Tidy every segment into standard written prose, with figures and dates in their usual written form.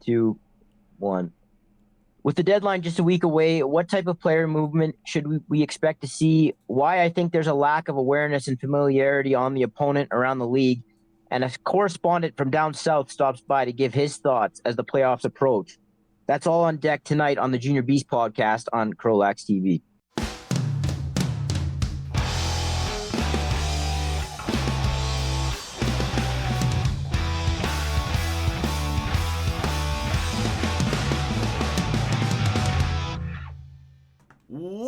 2, 1. With the deadline just a week away, what type of player movement should we expect to see? Why I think there's a lack of awareness and familiarity on the opponent around the league. And a correspondent from down south stops by to give his thoughts as the playoffs approach. That's all on deck tonight on the Junior Beast podcast on CROW LAX TV.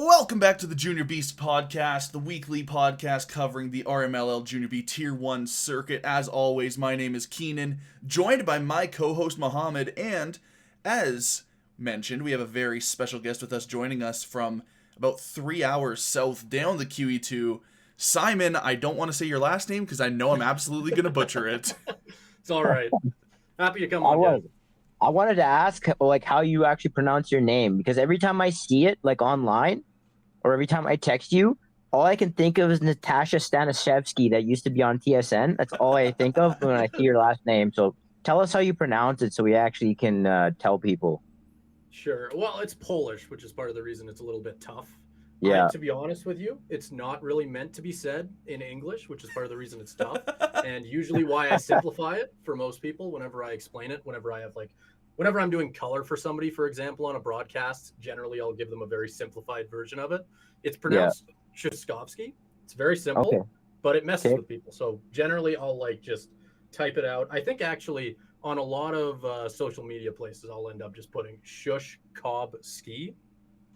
Welcome back to the Junior Beast podcast, the weekly podcast covering the RMLL Junior B Tier 1 circuit. As always, my name is Keenan, joined by my co-host Mohammed, and as mentioned, we have a very special guest with us joining us from about 3 hours south down the QE2. Simon, I don't want to say your last name because I know I'm absolutely going to butcher it. It's all right. Happy to come on. I wanted to ask how you actually pronounce your name, because every time I see it online or every time I text you, all I can think of is Natasha Stanishevsky that used to be on TSN. That's all I think of when I see your last name. So tell us how you pronounce it so we actually can tell people. Sure. Well, it's Polish, which is part of the reason it's a little bit tough. Yeah. To be honest with you, it's not really meant to be said in English, which is part of the reason it's tough. And usually why I simplify it for most people whenever I explain it, whenever I'm doing color for somebody, for example, on a broadcast, generally I'll give them a very simplified version of it. It's pronounced Shuskovsky. It's very simple, but it messes with people. So generally I'll just type it out. I think actually on a lot of social media places, I'll end up just putting Shushkovsky.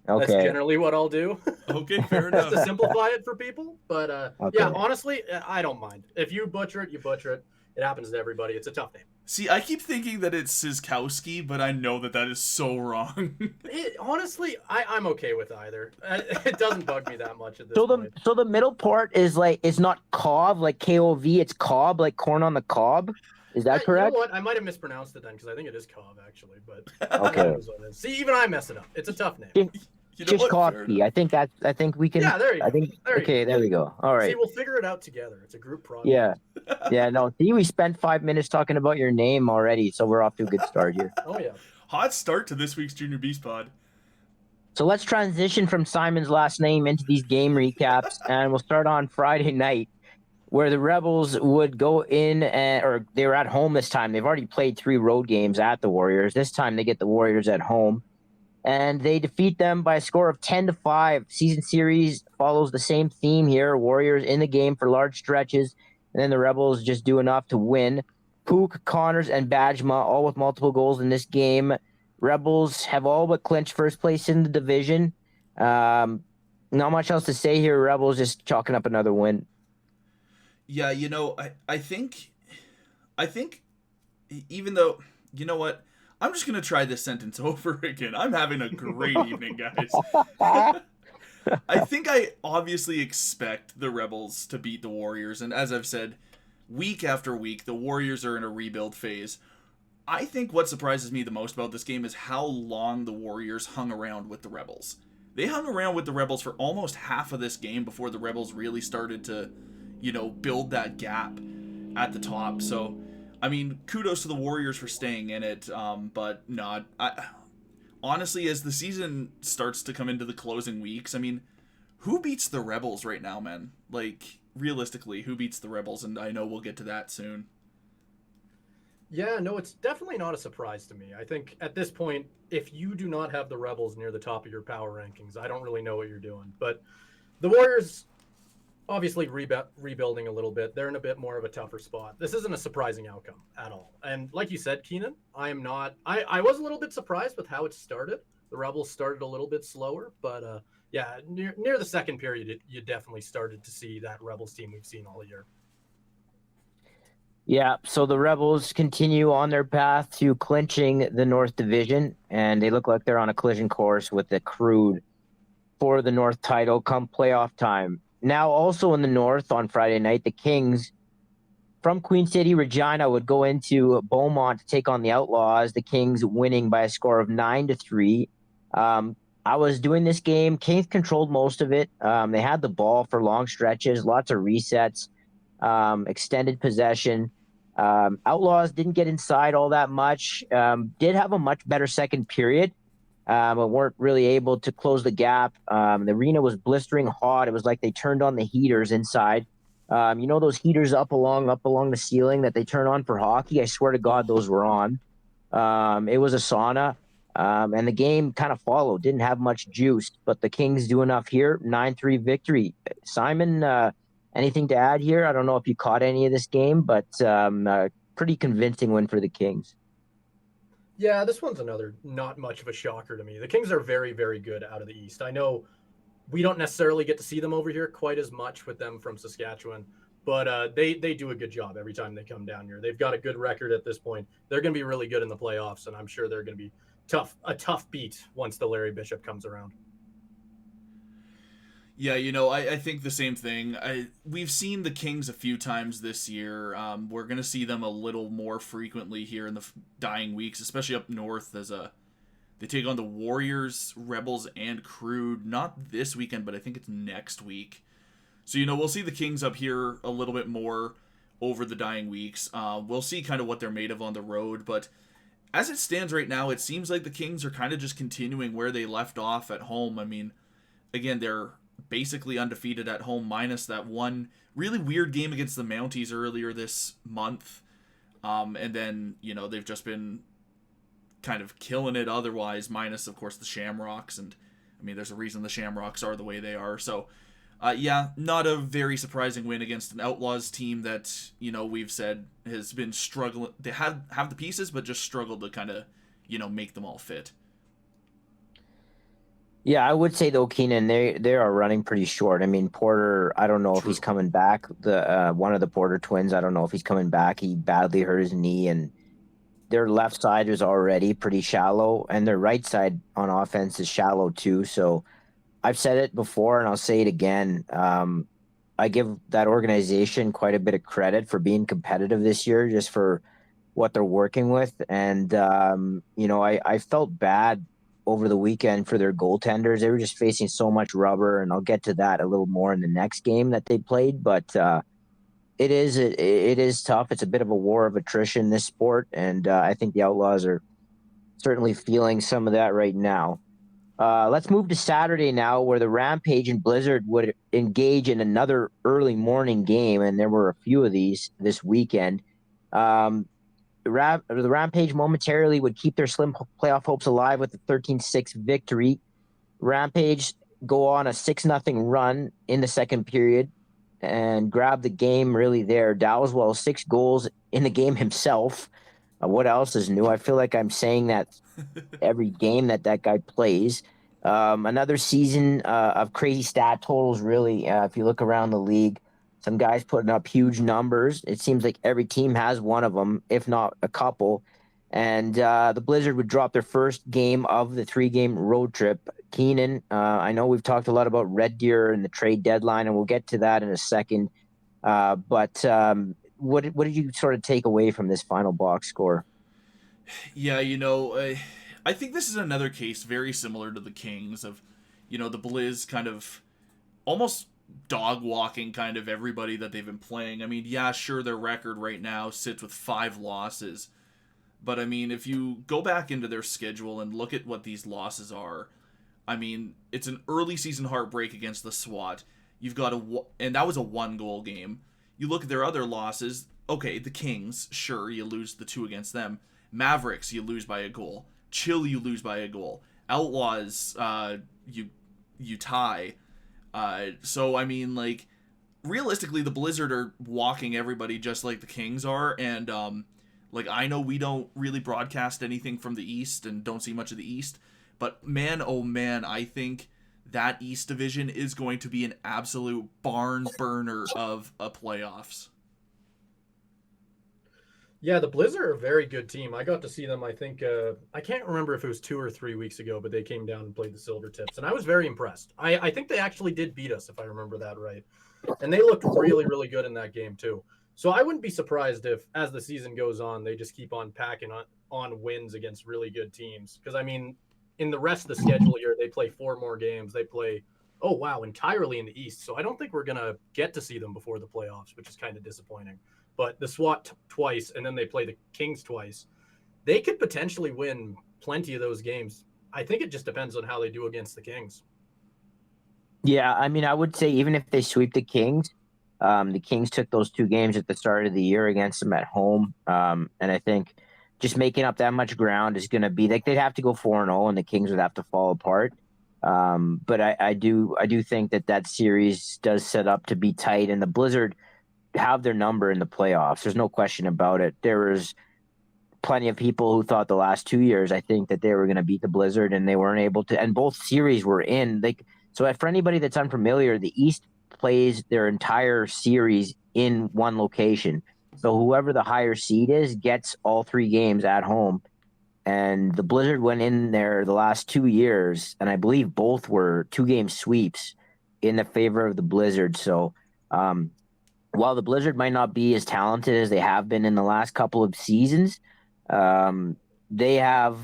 Okay. That's generally what I'll do. Okay, fair enough. Just to simplify it for people. But yeah, honestly, I don't mind. If you butcher it, you butcher it. It happens to everybody. It's a tough name. See, I keep thinking that it's Siskowski, but I know that is so wrong. Honestly, I'm okay with either. It doesn't bug me that much at this point. So the middle part is it's not cob, like K-O-V, it's cob, like corn on the cob. Is that correct? You know what? I might have mispronounced it then, because I think it is cob, actually. But okay. See, even I mess it up. It's a tough name. Shishkovsky. I think we can. Yeah, there you go. There we go. All right. See, we'll figure it out together. It's a group project. Yeah. No. See, we spent 5 minutes talking about your name already, so we're off to a good start here. Oh yeah. Hot start to this week's Junior Beast Pod. So let's transition from Simon's last name into these game recaps, and we'll start on Friday night, where the Rebels would go in, or they were at home this time. They've already played 3 road games at the Warriors. This time they get the Warriors at home, and they defeat them by a score of 10-5. Season series follows the same theme here. Warriors in the game for large stretches, and then the Rebels just do enough to win. Pook, Connors, and Bajma all with multiple goals in this game. Rebels have all but clinched first place in the division. Not much else to say here. Rebels just chalking up another win. Yeah, I think even though, you know what? I'm just going to try this sentence over again. I'm having a great evening, guys. I think I obviously expect the Rebels to beat the Warriors. And as I've said, week after week, the Warriors are in a rebuild phase. I think what surprises me the most about this game is how long the Warriors hung around with the Rebels. They hung around with the Rebels for almost half of this game before the Rebels really started to, build that gap at the top. So, I mean, kudos to the Warriors for staying in it, but not. Honestly, as the season starts to come into the closing weeks, I mean, who beats the Rebels right now, man? Realistically, who beats the Rebels? And I know we'll get to that soon. Yeah, no, it's definitely not a surprise to me. I think at this point, if you do not have the Rebels near the top of your power rankings, I don't really know what you're doing. But the Warriors, obviously rebuilding a little bit. They're in a bit more of a tougher spot. This isn't a surprising outcome at all. And like you said, Keenan, I was a little bit surprised with how it started. The Rebels started a little bit slower, but yeah, near the second period, you definitely started to see that Rebels team we've seen all year. Yeah, so the Rebels continue on their path to clinching the North Division, and they look like they're on a collision course with the Crude for the North title come playoff time. Now, also in the North on Friday night, the Kings from Queen City, Regina would go into Beaumont to take on the Outlaws, the Kings winning by a score of 9-3. I was doing this game. Kings controlled most of it. They had the ball for long stretches, lots of resets, extended possession. Outlaws didn't get inside all that much. Did have a much better second period, but weren't really able to close the gap. The arena was blistering hot. It was like they turned on the heaters inside. You know those heaters up along the ceiling that they turn on for hockey? I swear to God, those were on. It was a sauna. And the game kind of followed. Didn't have much juice, but the Kings do enough here. 9-3 victory. Simon, anything to add here? I don't know if you caught any of this game, but pretty convincing win for the Kings. Yeah, this one's another not much of a shocker to me. The Kings are very, very good out of the East. I know we don't necessarily get to see them over here quite as much with them from Saskatchewan, but they do a good job every time they come down here. They've got a good record at this point. They're going to be really good in the playoffs, and I'm sure they're going to be a tough beat once the Larry Bishop comes around. Yeah, I think the same thing. We've seen the Kings a few times this year. We're going to see them a little more frequently here in the dying weeks, especially up north as they take on the Warriors, Rebels, and CROW. Not this weekend, but I think it's next week. So, we'll see the Kings up here a little bit more over the dying weeks. We'll see kind of what they're made of on the road, but as it stands right now, it seems like the Kings are kind of just continuing where they left off at home. I mean, again, they're basically undefeated at home, minus that one really weird game against the Mounties earlier this month. And then, they've just been kind of killing it otherwise, minus, of course, the Shamrocks. And, I mean, there's a reason the Shamrocks are the way they are. So, not a very surprising win against an Outlaws team that, we've said has been struggling. They have the pieces, but just struggled to kind of, make them all fit. Yeah, I would say though, Keenan, they are running pretty short. I mean, Porter, I don't know if he's coming back. The one of the Porter twins, I don't know if he's coming back. He badly hurt his knee, and their left side is already pretty shallow, and their right side on offense is shallow too. So I've said it before, and I'll say it again. I give that organization quite a bit of credit for being competitive this year, just for what they're working with. And I felt bad over the weekend for their goaltenders. They were just facing so much rubber, and I'll get to that a little more in the next game that they played. But it is tough. It's a bit of a war of attrition, this sport, and I think the Outlaws are certainly feeling some of that right now. Let's move to Saturday now, where the Rampage and Blizzard would engage in another early morning game, and there were a few of these this weekend. The Rampage momentarily would keep their slim playoff hopes alive with a 13-6 victory. Rampage go on a 6-0 run in the second period and grab the game really there. Dowswell 6 goals in the game himself. What else is new? I feel like I'm saying that every game that guy plays. Another season of crazy stat totals, really. If you look around the league, some guys putting up huge numbers. It seems like every team has one of them, if not a couple. And the Blizzard would drop their first game of the 3-game road trip. Keenan, I know we've talked a lot about Red Deer and the trade deadline, and we'll get to that in a second. But what did you sort of take away from this final box score? Yeah, I think this is another case very similar to the Kings of, the Blizz kind of almost dog walking kind of everybody that they've been playing. I mean, yeah, sure, their record right now sits with 5 losses. But, I mean, if you go back into their schedule and look at what these losses are, I mean, it's an early season heartbreak against the SWAT. You've got and that was a 1-goal game. You look at their other losses, okay, the Kings, sure, you lose the 2 against them. Mavericks, you lose by a goal. Chill, you lose by a goal. Outlaws, you tie. So, I mean, like, realistically, the Blizzard are walking everybody just like the Kings are, and, I know we don't really broadcast anything from the East and don't see much of the East, but man, oh man, I think that East Division is going to be an absolute barn burner of a playoffs. Yeah, the Blizzard are a very good team. I got to see them, I think, I can't remember if it was 2 or 3 weeks ago, but they came down and played the Silvertips, and I was very impressed. I think they actually did beat us, if I remember that right. And they looked really, really good in that game, too. So I wouldn't be surprised if, as the season goes on, they just keep on packing on wins against really good teams. Because, I mean, in the rest of the schedule here, they play 4 more games. They play, entirely in the East. So I don't think we're going to get to see them before the playoffs, which is kind of disappointing. but the SWAT twice, and then they play the Kings twice. They could potentially win plenty of those games. I think it just depends on how they do against the Kings. Yeah, I mean, I would say even if they sweep the Kings took those 2 games at the start of the year against them at home. And I think just making up that much ground is going to be like they'd have to go 4-0 and the Kings would have to fall apart. But I do think that series does set up to be tight, and the Blizzard have their number in the playoffs. There's no question about it. There was plenty of people who thought the last 2 years, I think, that they were going to beat the Blizzard, and they weren't able to. And both series were in. So for anybody that's unfamiliar, the East plays their entire series in one location. So whoever the higher seed is gets all 3 games at home. And the Blizzard went in there the last 2 years, and I believe both were 2-game sweeps in the favor of the Blizzard. So while the Blizzard might not be as talented as they have been in the last couple of seasons, they have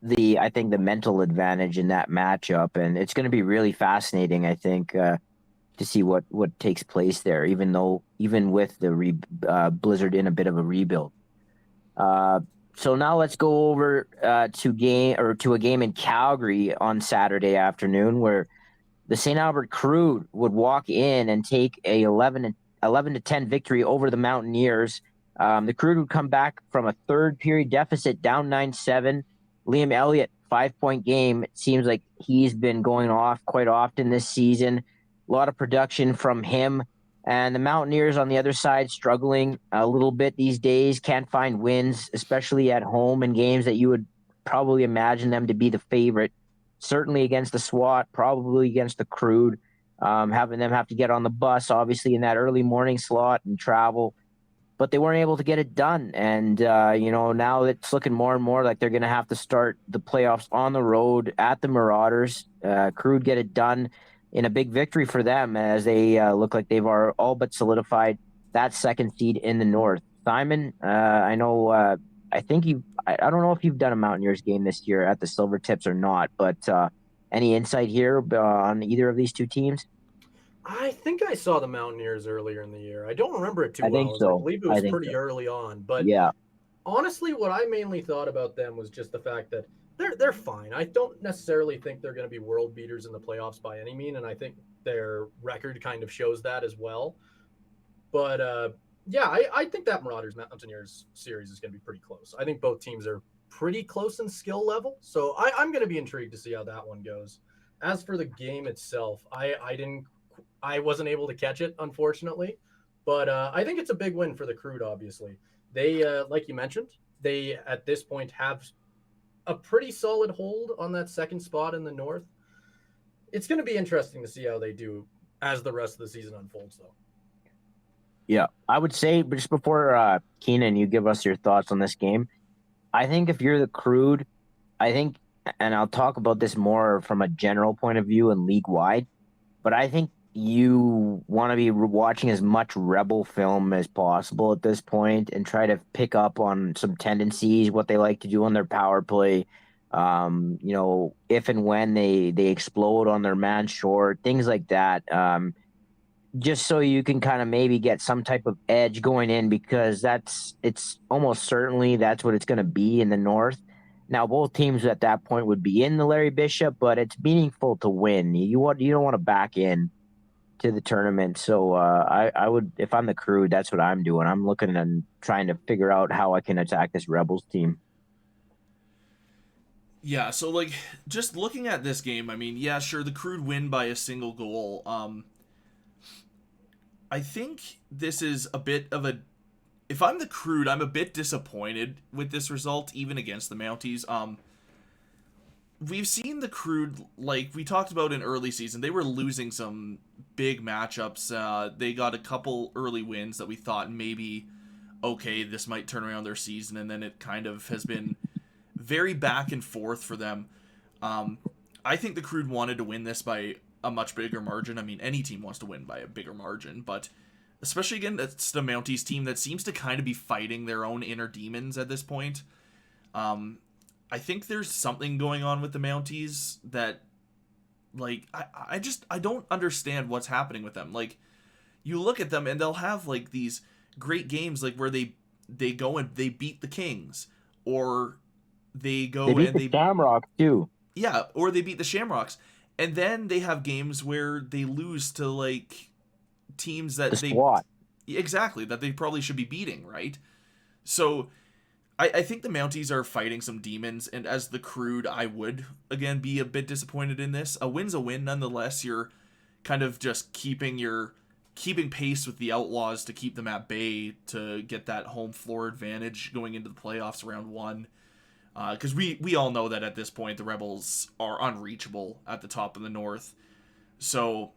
I think the mental advantage in that matchup, and it's going to be really fascinating, I think, to see what takes place there, even with the Blizzard in a bit of a rebuild. So now let's go over to a game in Calgary on Saturday afternoon, where the St. Albert CROW would walk in and take a 11-10 victory over the Mountaineers. The CROW would come back from a third period deficit down 9-7. Liam Elliott, 5-point game. It seems like he's been going off quite often this season. A lot of production from him. And the Mountaineers on the other side struggling a little bit these days, can't find wins, especially at home in games that you would probably imagine them to be the favorite. Certainly against the SWAT, probably against the CROW, having them have to get on the bus, obviously, in that early morning slot and travel. But they weren't able to get it done. And, now it's looking more and more like they're going to have to start the playoffs on the road at the Marauders. CROW get it done in a big victory for them, as they look like they've all but solidified that second seed in the North. Simon, I know, I don't know if you've done a Mountaineers game this year at the Silver Tips or not, but any insight here on either of these 2 teams? I think I saw the Mountaineers earlier in the year. I don't remember it too I well. think so. I believe it was pretty early on. But yeah, honestly, what I mainly thought about them was just the fact that they're fine. I don't necessarily think they're going to be world beaters in the playoffs by any mean, and I think their record kind of shows that as well. But I think that Marauders Mountaineers series is going to be pretty close. I think both teams are pretty close in skill level, so I'm going to be intrigued to see how that one goes. As for the game itself, I wasn't able to catch it, unfortunately, but I think it's a big win for the CROW. Obviously, they like you mentioned, they at this point have a pretty solid hold on that second spot in the North. It's going to be interesting to see how they do as the rest of the season unfolds, though. Yeah, I would say, but just before Keenan, you give us your thoughts on this game, I think if you're the CROW, I think, and I'll talk about this more from a general point of view and league wide, but I think you want to be watching as much Rebel film as possible at this point and try to pick up on some tendencies, what they like to do on their power play, if and when they explode on their man short, things like that. Just so you can kind of maybe get some type of edge going in, because it's almost certainly that's what it's going to be in the North. Now, both teams at that point would be in the Larry Bishop, but it's meaningful to win. You don't want to back in to the tournament. So I would, if I'm the CROW, that's what I'm doing. I'm looking and trying to figure out how I can attack this Rebels team. Yeah, so just looking at this game, I mean, yeah, sure, the CROW win by a single goal. I think this is a bit of a. If I'm the CROW, I'm a bit disappointed with this result, even against the Mounties. We've seen the CROW, like we talked about in early season, they were losing some big matchups. They got a couple early wins that we thought maybe, okay, this might turn around their season, and then it kind of has been very back and forth for them. I think the CROW wanted to win this by a much bigger margin. I mean, any team wants to win by a bigger margin, but especially again, that's the Mounties team that seems to kind of be fighting their own inner demons at this point. I think there's something going on with the Mounties that, I don't understand what's happening with them. Like, you look at them and they'll have, these great games like where they go and they beat the Kings, or they go They beat and the Shamrocks too. yeah, or they beat the Shamrocks, and then they have games where they lose to like teams that The SWAT. exactly that they probably should be beating, right? So I think the Mounties are fighting some demons, and as the Crude, I would again be a bit disappointed in this. A win's a win nonetheless. You're kind of just keeping pace with the Outlaws to keep them at bay to get that home floor advantage going into the playoffs round one. Because we all know that at this point the Rebels are unreachable at the top of the North. So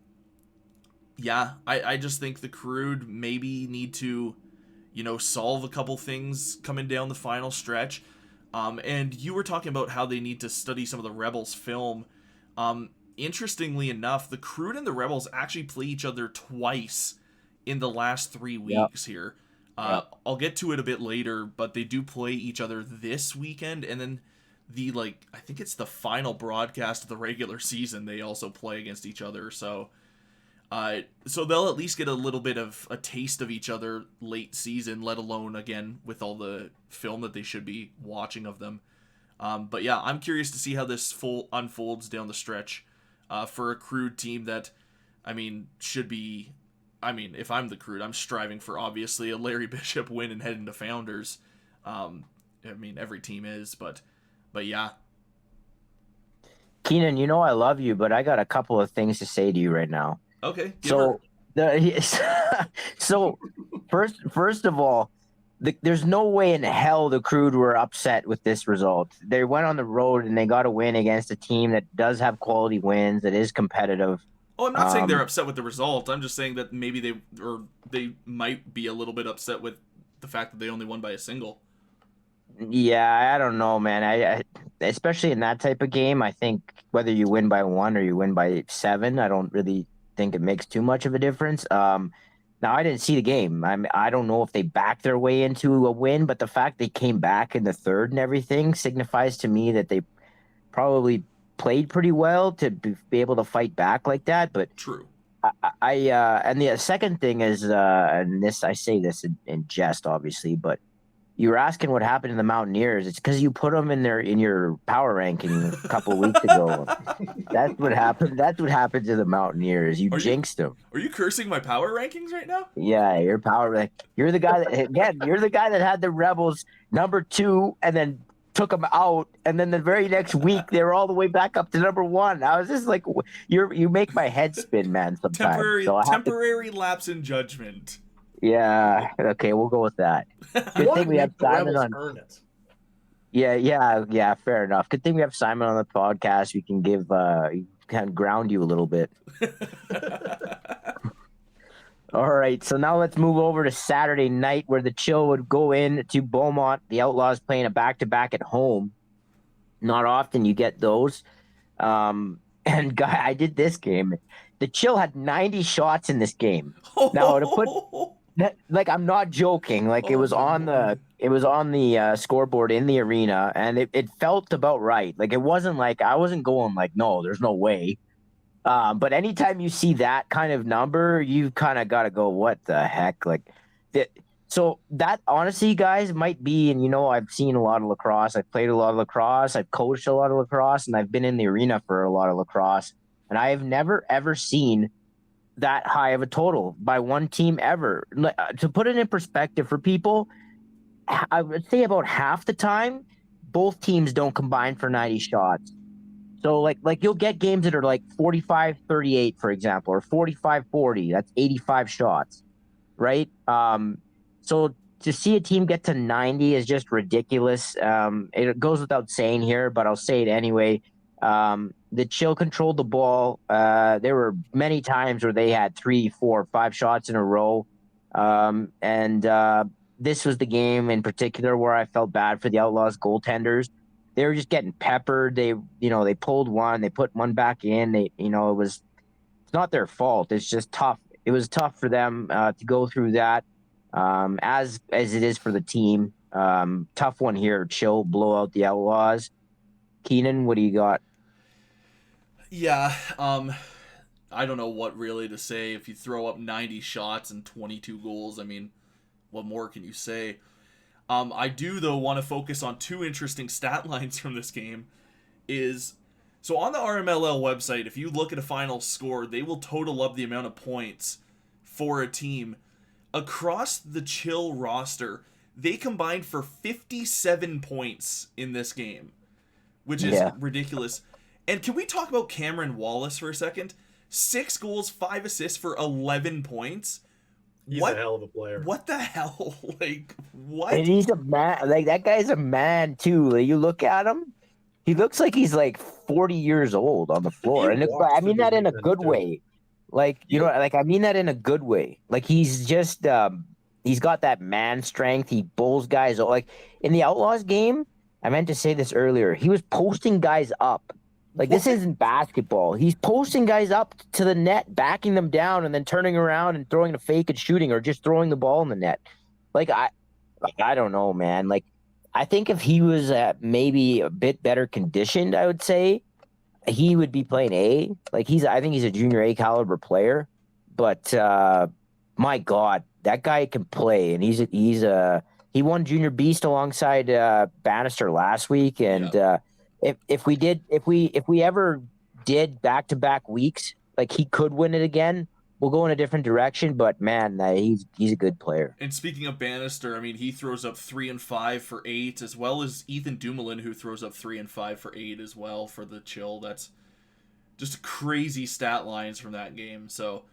yeah, I just think the Crude maybe need to, solve a couple things coming down the final stretch. And you were talking about how they need to study some of the Rebels film. Interestingly enough, the Crude and the Rebels actually play each other twice in the last 3 weeks here. I'll get to it a bit later, but they do play each other this weekend, and then I think it's the final broadcast of the regular season, they also play against each other. So they'll at least get a little bit of a taste of each other late season, let alone again with all the film that they should be watching of them. But yeah, I'm curious to see how this unfolds down the stretch for a Crude team that, should be. If I'm the Crude, I'm striving for obviously a Larry Bishop win and head into Founders. Every team is, but yeah. Keenan, I love you, but I got a couple of things to say to you right now. Okay. So first of all, there's no way in hell the Crude were upset with this result. They went on the road and they got a win against a team that does have quality wins, that is competitive. Oh, I'm not saying they're upset with the result. I'm just saying that maybe they might be a little bit upset with the fact that they only won by a single. Yeah, I don't know, man. I especially in that type of game, I think whether you win by 1 or you win by 7, I don't really think it makes too much of a difference. Now I didn't see the game. I don't know if they backed their way into a win, but the fact they came back in the third and everything signifies to me that they probably played pretty well to be able to fight back like that. But true. And the second thing is, and I say this in jest, obviously, but you were asking what happened to the Mountaineers. It's because you put them in your power ranking a couple of weeks ago. That's what happened. That's what happened to the Mountaineers. You jinxed them. Are you cursing my power rankings right now? Yeah, your power rank. You're the guy that had the Rebels number 2 and then took them out, and then the very next week they were all the way back up to number 1. I was just like, you make my head spin, man. Sometimes temporary lapse in judgment. Yeah. Okay, we'll go with that. Good thing we have Simon on. Earn it. Yeah. Fair enough. Good thing we have Simon on the podcast. We can kind of ground you a little bit. All right, so now let's move over to Saturday night, where the Chill would go in to Beaumont. The Outlaws playing a back-to-back at home. Not often you get those. And I did this game. The Chill had 90 shots in this game. Now to put, I'm not joking. It was on the scoreboard in the arena, and it felt about right. It wasn't I wasn't going no, there's no way. But anytime you see that kind of number, you kind of got to go, what the heck? So that honestly, guys, might be, and I've seen a lot of lacrosse. I've played a lot of lacrosse. I've coached a lot of lacrosse, and I've been in the arena for a lot of lacrosse. And I have never, ever seen that high of a total by one team ever. To put it in perspective for people, I would say about half the time, both teams don't combine for 90 shots. So you'll get games that are 45-38, for example, or 45-40. That's 85 shots, right? So to see a team get to 90 is just ridiculous. It goes without saying here, but I'll say it anyway. The Chill controlled the ball. There were many times where they had 3, 4, 5 shots in a row. This was the game in particular where I felt bad for the Outlaws goaltenders. They were just getting peppered. They pulled one, they put one back in. It's not their fault. It's just tough. It was tough for them to go through that, as it is for the team. Tough one here. Chill blow out the Outlaws. Keenan, what do you got? Yeah, I don't know what really to say. If you throw up 90 shots and 22 goals, what more can you say? I do, though, want to focus on two interesting stat lines from this game. So on the RMLL website, if you look at a final score, they will total up the amount of points for a team. Across the Chill roster, they combined for 57 points in this game, which is ridiculous. And can we talk about Cameron Wallace for a second? 6 goals, 5 assists for 11 points. He's a hell of a player. What the hell? Like, what? And he's a man. Like, that guy's a man, too. Like, you look at him, he looks like he's like 40 years old on the floor. And I mean that in a good way. Like, you know, like, I mean that in a good way. Like, he's just, he's got that man strength. He bulls guys. Like, in the Outlaws game, I meant to say this earlier, he was posting guys up. Like, this isn't basketball. He's posting guys up to the net, backing them down, and then turning around and throwing a fake and shooting, or just throwing the ball in the net. Like, I don't know, man. Like, I think if he was maybe a bit better conditioned, I would say he would be playing A. Like, I think he's a junior A caliber player. But my God, that guy can play, and he won Junior Beast alongside Bannister last week, and. Yeah. If we ever did back-to-back weeks, like, he could win it again, we'll go in a different direction. But man, he's a good player. And speaking of Bannister, I mean, he throws up 3 and 5 for 8, as well as Ethan Dumoulin, who throws up 3 and 5 for 8 as well for the Chill. That's just crazy stat lines from that game. So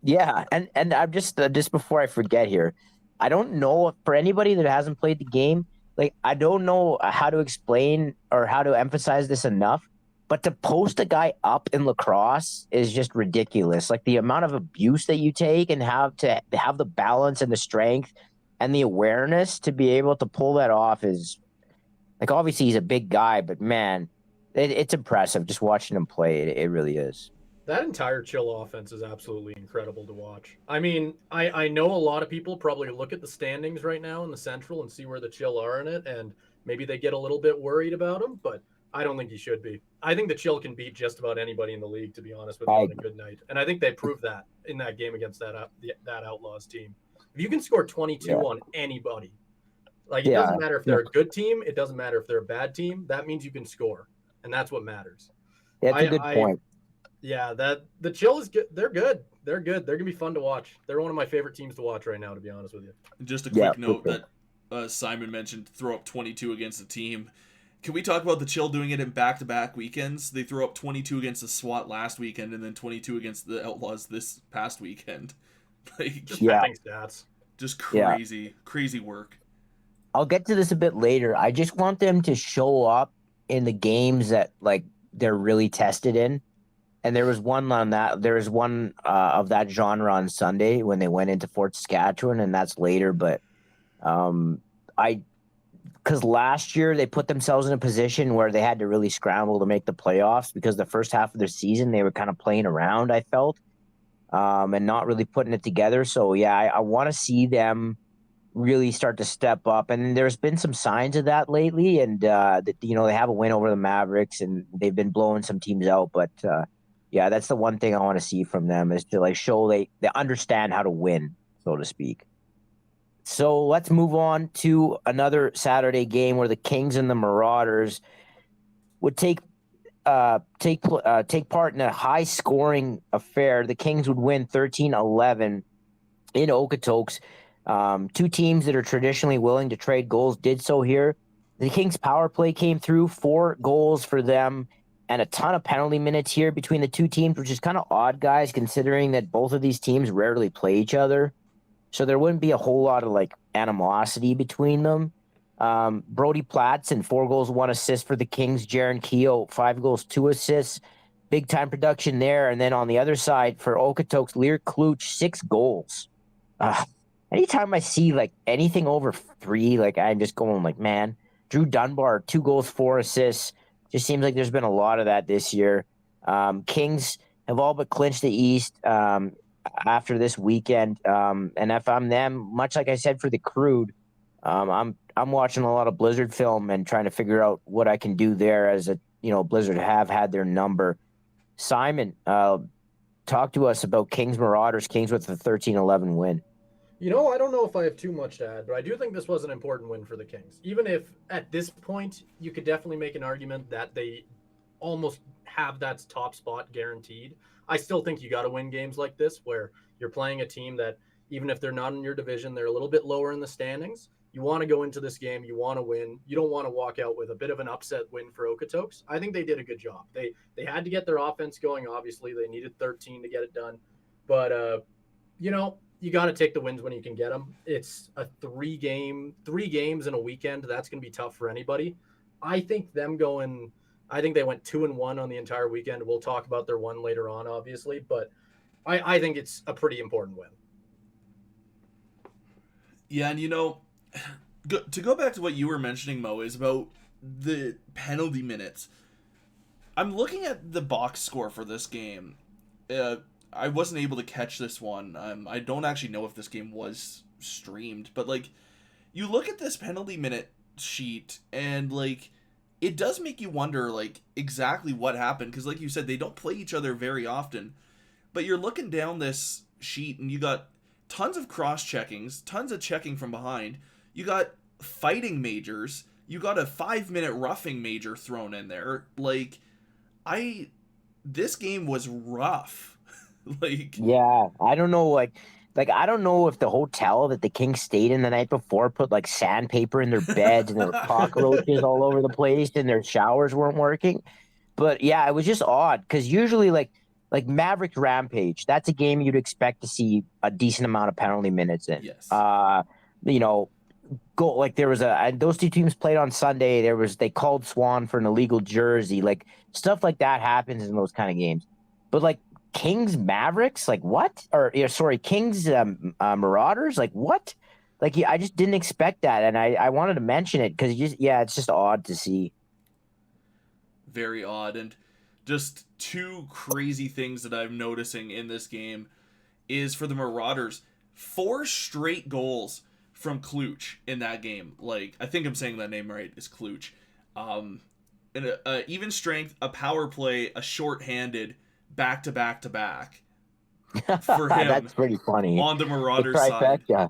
yeah, and I'm just before I forget here, I don't know, for anybody that hasn't played the game. Like, I don't know how to explain or how to emphasize this enough, but to post a guy up in lacrosse is just ridiculous. Like, the amount of abuse that you take, and have the balance and the strength and the awareness to be able to pull that off is, like, obviously he's a big guy, but man, it's impressive just watching him play. It really is. That entire Chill offense is absolutely incredible to watch. I mean, I know a lot of people probably look at the standings right now in the Central and see where the Chill are in it, and maybe they get a little bit worried about them, but I don't think you should be. I think the Chill can beat just about anybody in the league, to be honest, with a good night. And I think they proved that in that game against that Outlaws team. If you can score 22 on anybody, like, it doesn't matter if they're a good team, it doesn't matter if they're a bad team, that means you can score, and that's what matters. That's a good point. Yeah, the Chill is good. They're good. They're good. They're gonna be fun to watch. They're one of my favorite teams to watch right now, to be honest with you. Just a quick note that Simon mentioned, throw up 22 against a team. Can we talk about the Chill doing it in back-to-back weekends? They threw up 22 against the SWAT last weekend, and then 22 against the Outlaws this past weekend. Like, just stats. Just crazy work. I'll get to this a bit later. I just want them to show up in the games that, like, they're really tested in. And there was one of that genre on Sunday when they went into Fort Saskatchewan, and that's later. But because last year they put themselves in a position where they had to really scramble to make the playoffs, because the first half of their season they were kind of playing around, I felt, and not really putting it together. So yeah, I want to see them really start to step up, and there's been some signs of that lately. And they have a win over the Mavericks, and they've been blowing some teams out, but. Yeah, that's the one thing I want to see from them, is to, like, show they understand how to win, so to speak. So let's move on to another Saturday game where the Kings and the Marauders would take part in a high-scoring affair. The Kings would win 13-11 in Okotoks. Two teams that are traditionally willing to trade goals did so here. The Kings' power play came through, 4 goals for them, and a ton of penalty minutes here between the two teams, which is kind of odd, guys, considering that both of these teams rarely play each other. So there wouldn't be a whole lot of, like, animosity between them. Brody Platson, 4 goals, 1 assist for the Kings. Jaron Keogh, 5 goals, 2 assists. Big time production there. And then on the other side for Okotoks, Lear Kluch, 6 goals. Anytime I see, like, anything over 3, like, I'm just going, like, man. Drew Dunbar, 2 goals, 4 assists. Just seems like there's been a lot of that this year. Kings have all but clinched the East after this weekend. And if I'm them, much like I said for the Crude, I'm watching a lot of Blizzard film and trying to figure out what I can do there, as Blizzard have had their number. Simon, talk to us about Kings Marauders. Kings with the 13-11 win. I don't know if I have too much to add, but I do think this was an important win for the Kings. Even if at this point you could definitely make an argument that they almost have that top spot guaranteed, I still think you got to win games like this where you're playing a team that, even if they're not in your division, they're a little bit lower in the standings. You want to go into this game, you want to win. You don't want to walk out with a bit of an upset win for Okotoks. I think they did a good job. They had to get their offense going. Obviously, they needed 13 to get it done, but you got to take the wins when you can get them. It's a three games in a weekend. That's going to be tough for anybody. I think they went 2-1 on the entire weekend. We'll talk about their one later on, obviously, but I think it's a pretty important win. Yeah, and to go back to what you were mentioning, Mo, is about the penalty minutes. I'm looking at the box score for this game. I wasn't able to catch this one. I don't actually know if this game was streamed, but you look at this penalty minute sheet and it does make you wonder exactly what happened, because like you said, they don't play each other very often. But you're looking down this sheet and you got tons of cross-checkings, tons of checking from behind. You got fighting majors. You got a 5-minute roughing major thrown in there. This game was rough. Yeah, I don't know, I don't know if the hotel that the Kings stayed in the night before put sandpaper in their beds and there were cockroaches all over the place and their showers weren't working. But yeah, it was just odd because usually like Mavericks Rampage, that's a game you'd expect to see a decent amount of penalty minutes in. Yes. Go there was those two teams played on Sunday. They called Swan for an illegal jersey, stuff like that happens in those kind of games. But Kings Mavericks, what? Or sorry, Kings Marauders, what? I just didn't expect that, and I wanted to mention it because it's just odd to see. Very odd, and just two crazy things that I'm noticing in this game is for the Marauders, 4 straight goals from Kluch in that game. I think I'm saying that name right, is Kluch. And even strength, a power play, a shorthanded, back to back for him. That's pretty funny On the Marauders side. Yeah.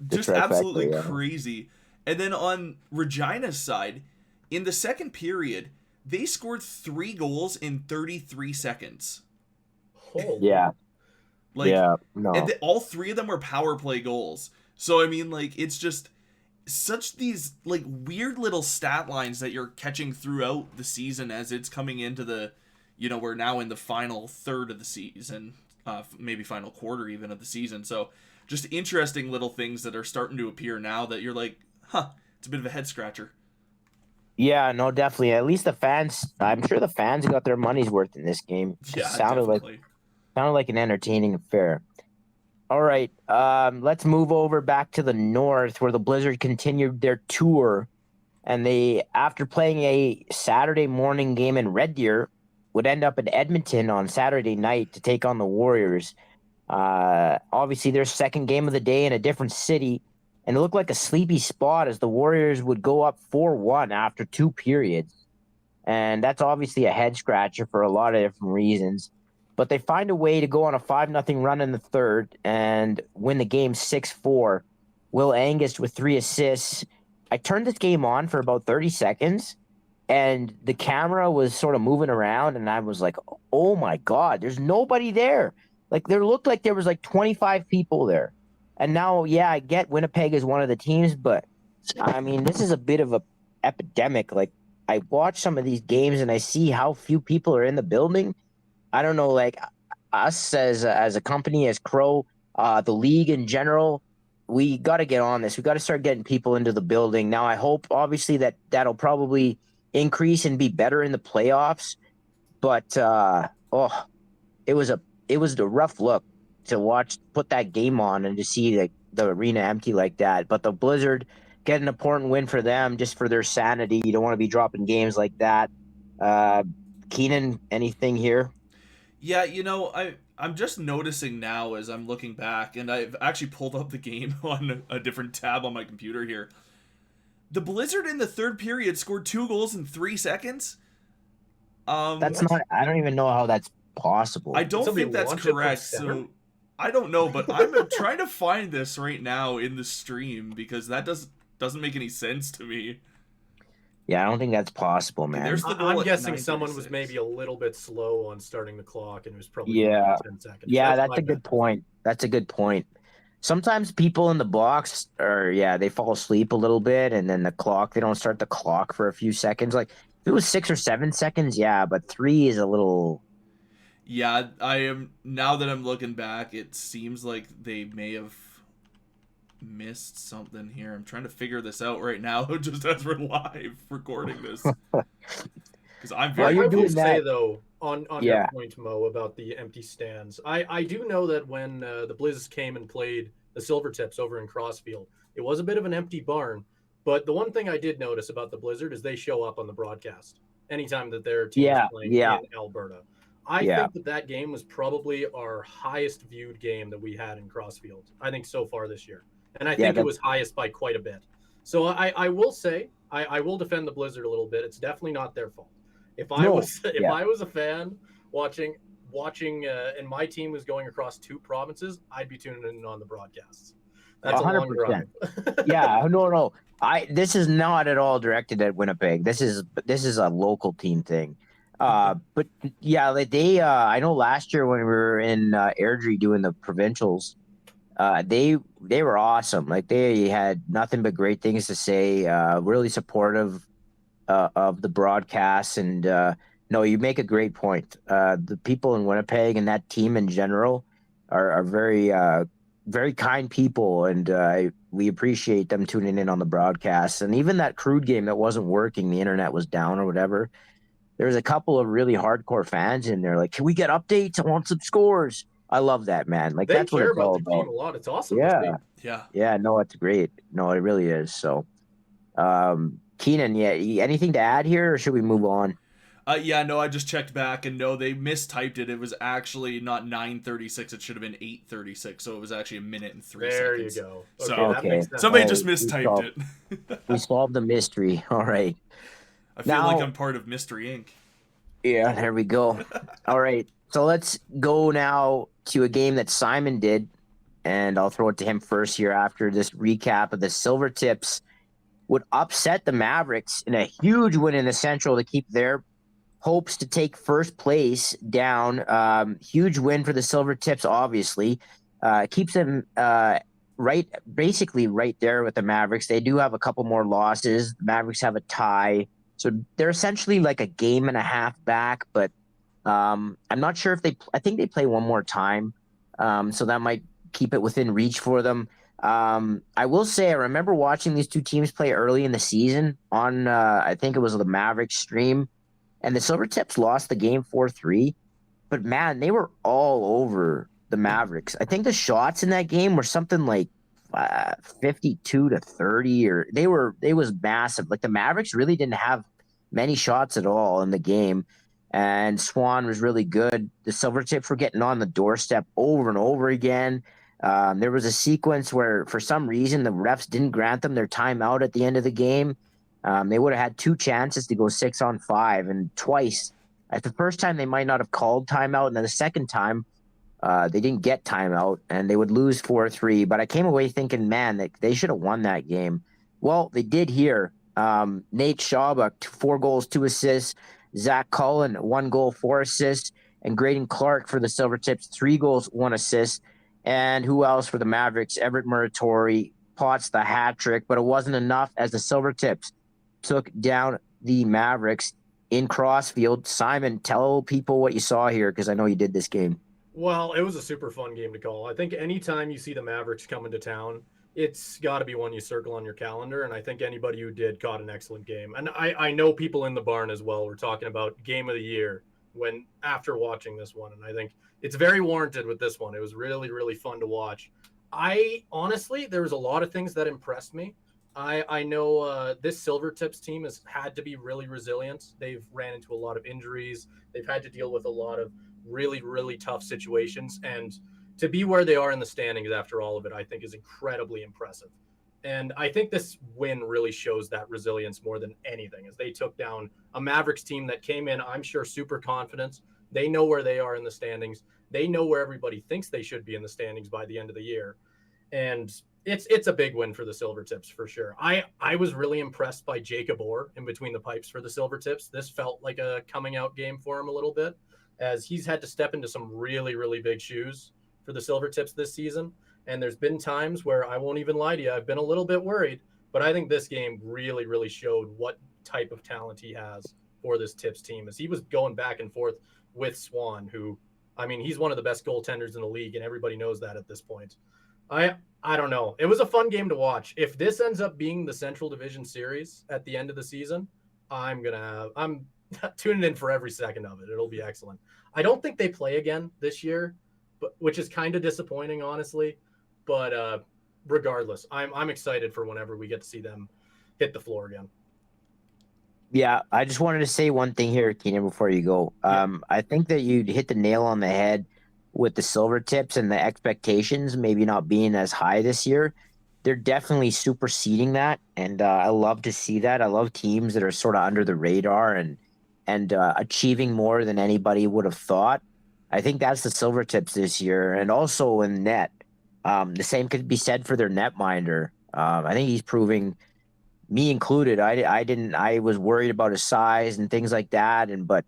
Just absolutely crazy. And then on Regina's side, in the second period, they scored 3 goals in 33 seconds. Holy. Yeah. No. And all 3 of them were power play goals. So, I mean, it's just such these, weird little stat lines that you're catching throughout the season as it's coming into the, we're now in the final third of the season, maybe final quarter even of the season. So, just interesting little things that are starting to appear now that you're it's a bit of a head scratcher. Yeah, no, definitely. At least the fans, I'm sure the fans got their money's worth in this game. Yeah, sounded definitely. Sounded like an entertaining affair. All right, let's move over back to the north where the Blizzard continued their tour, and they, after playing a Saturday morning game in Red Deer, would end up in Edmonton on Saturday night to take on the Warriors. Obviously, their second game of the day in a different city, and it looked like a sleepy spot as the Warriors would go up 4-1 after 2 periods. And that's obviously a head scratcher for a lot of different reasons. But they find a way to go on a 5-0 run in the third and win the game 6-4. Will Angus with 3 assists. I turned this game on for about 30 seconds, and the camera was sort of moving around, and I was like, oh my God, there's nobody there. There looked like there was 25 people there. And now, I get Winnipeg is one of the teams, but I mean, this is a bit of a epidemic. I watch some of these games and I see how few people are in the building. I don't know, us as a company, as CROW, the league in general, we got to get on this. We got to start getting people into the building. Now, I hope, obviously, that'll probably increase and be better in the playoffs. But, it was a rough look to put that game on and to see the arena empty like that. But the Blizzard get an important win for them, just for their sanity. You don't want to be dropping games like that. Keenan, anything here? Yeah, I'm just noticing now as I'm looking back, and I've actually pulled up the game on a different tab on my computer here. The Blizzard in the third period scored 2 goals in 3 seconds. That's not. I don't even know how that's possible. I don't think that's correct. So I don't know, but I'm trying to find this right now in the stream because that doesn't make any sense to me. Yeah, I don't think that's possible, Okay, man. there's the goal I'm at guessing someone was 9:36. maybe a little bit slow on starting the clock, and it was probably going Yeah. on 10 seconds. Yeah, That's that's my a good bet. point. That's a good point. Sometimes people in the box are, yeah, they fall asleep a little bit, and then they don't start the clock for a few seconds. Like if it was 6 or 7 seconds, yeah, but 3 is a little. Yeah, I am now that I'm looking back, it seems like they may have missed something here. I'm trying to figure this out right now just as we're live recording this. Because I'm While very you're I will doing say that, though, on your yeah, point, Mo, about the empty stands, I do know that when the Blizz came and played the Silvertips over in Crossfield, it was a bit of an empty barn. But the one thing I did notice about the Blizzard is they show up on the broadcast anytime that their team is yeah, playing yeah, in Alberta. I yeah, think that that game was probably our highest viewed game that we had in Crossfield, I think, so far this year. And I yeah. think it was highest by quite a bit. So I will say, I will defend the Blizzard a little bit. It's definitely not their fault. If I No, was if yeah, I was a fan watching and my team was going across 2 provinces, I'd be tuning in on the broadcasts. That's a long 100%. drive. Yeah, no. This is not at all directed at Winnipeg. This is a local team thing. But yeah, like I know last year when we were in Airdrie doing the provincials, they were awesome. Like they had nothing but great things to say. Really supportive of the broadcasts, and no, you make a great point. The people in Winnipeg and that team in general are very very kind people, and we appreciate them tuning in on the broadcasts. And even that crude game that wasn't working, the internet was down or whatever. There was a couple of really hardcore fans in there, like, can we get updates? I want some scores. I love that, man. Like They that's what care it's about all their team about. a lot. It's awesome to Yeah, see. yeah. yeah. No, it's great. No, it really is. So, Keenan, yeah, anything to add here, or should we move on? Yeah, no, I just checked back and no, they mistyped it. It was actually not 9:36. It should have been 8:36. So it was actually a minute and 3 There you seconds. go. Okay, So that makes Okay. sense. somebody All just right. mistyped it. We solved the mystery. All right. I feel like Now, I'm part of Mystery Inc. yeah, there we go. All right. So let's go now to a game that Simon did, and I'll throw it to him first here after this recap of the Silvertips would upset the Mavericks in a huge win in the Central to keep their hopes to take first place down. Huge win for the Silvertips, obviously. Keeps them basically right there with the Mavericks. They do have a couple more losses. The Mavericks have a tie. So they're essentially like a game and a half back, but I'm not sure if I think they play one more time. So that might keep it within reach for them. I will say I remember watching these two teams play early in the season on I think it was the Mavericks stream, and the Silvertips lost the game 4-3. But man, they were all over the Mavericks. I think the shots in that game were something like 52-30, or they was massive. Like the Mavericks really didn't have many shots at all in the game, and Swan was really good. The Silvertips were getting on the doorstep over and over again. There was a sequence where, for some reason, the refs didn't grant them their timeout at the end of the game. They would have had 2 chances to go 6-on-5, and twice. At the first time, they might not have called timeout, and then the second time, they didn't get timeout, and they would lose 4-3. But I came away thinking, man, they should have won that game. Well, they did here. Nate Schaubach, 4 goals, 2 assists. Zach Cullen, 1 goal, 4 assists. And Graydon Clark for the Silvertips, 3 goals, 1 assist. And who else for the Mavericks? Everett Muratori, Potts the hat trick. But it wasn't enough as the Silvertips took down the Mavericks in Crossfield. Simon, tell people what you saw here, because I know you did this game. Well, it was a super fun game to call. I think anytime you see the Mavericks come into town, it's got to be one you circle on your calendar. And I think anybody who did caught an excellent game. And I know people in the barn as well were talking about game of the year when after watching this one. And I think it's very warranted with this one. It was really, really fun to watch. I honestly, there was a lot of things that impressed me. I know this Silvertips team has had to be really resilient. They've ran into a lot of injuries. They've had to deal with a lot of really, really tough situations. And to be where they are in the standings after all of it, I think is incredibly impressive. And I think this win really shows that resilience more than anything, as they took down a Mavericks team that came in, I'm sure, super confident, They know where they are in the standings. They know where everybody thinks they should be in the standings by the end of the year. And it's a big win for the Silvertips for sure. I was really impressed by Jacob Orr in between the pipes for the Silvertips. This felt like a coming out game for him a little bit, as he's had to step into some really, really big shoes for the Silvertips this season. And there's been times where, I won't even lie to you, I've been a little bit worried, but I think this game really, really showed what type of talent he has for this Tips team, as he was going back and forth with Swan, who, I mean, he's one of the best goaltenders in the league, and everybody knows that at this point. I don't know. It was a fun game to watch. If this ends up being the Central Division Series at the end of the season, I'm tuning in for every second of it. It'll be excellent. I don't think they play again this year, but which is kind of disappointing, honestly. But regardless, I'm excited for whenever we get to see them hit the floor again. Yeah, I just wanted to say one thing here, Keenan, before you go. I think that you hit the nail on the head with the Silvertips and the expectations maybe not being as high this year. They're definitely superseding that, and I love to see that. I love teams that are sort of under the radar and achieving more than anybody would have thought. I think that's the Silvertips this year, and also in net. The same could be said for their netminder. I think he's proving, me included. I was worried about his size and things like that, but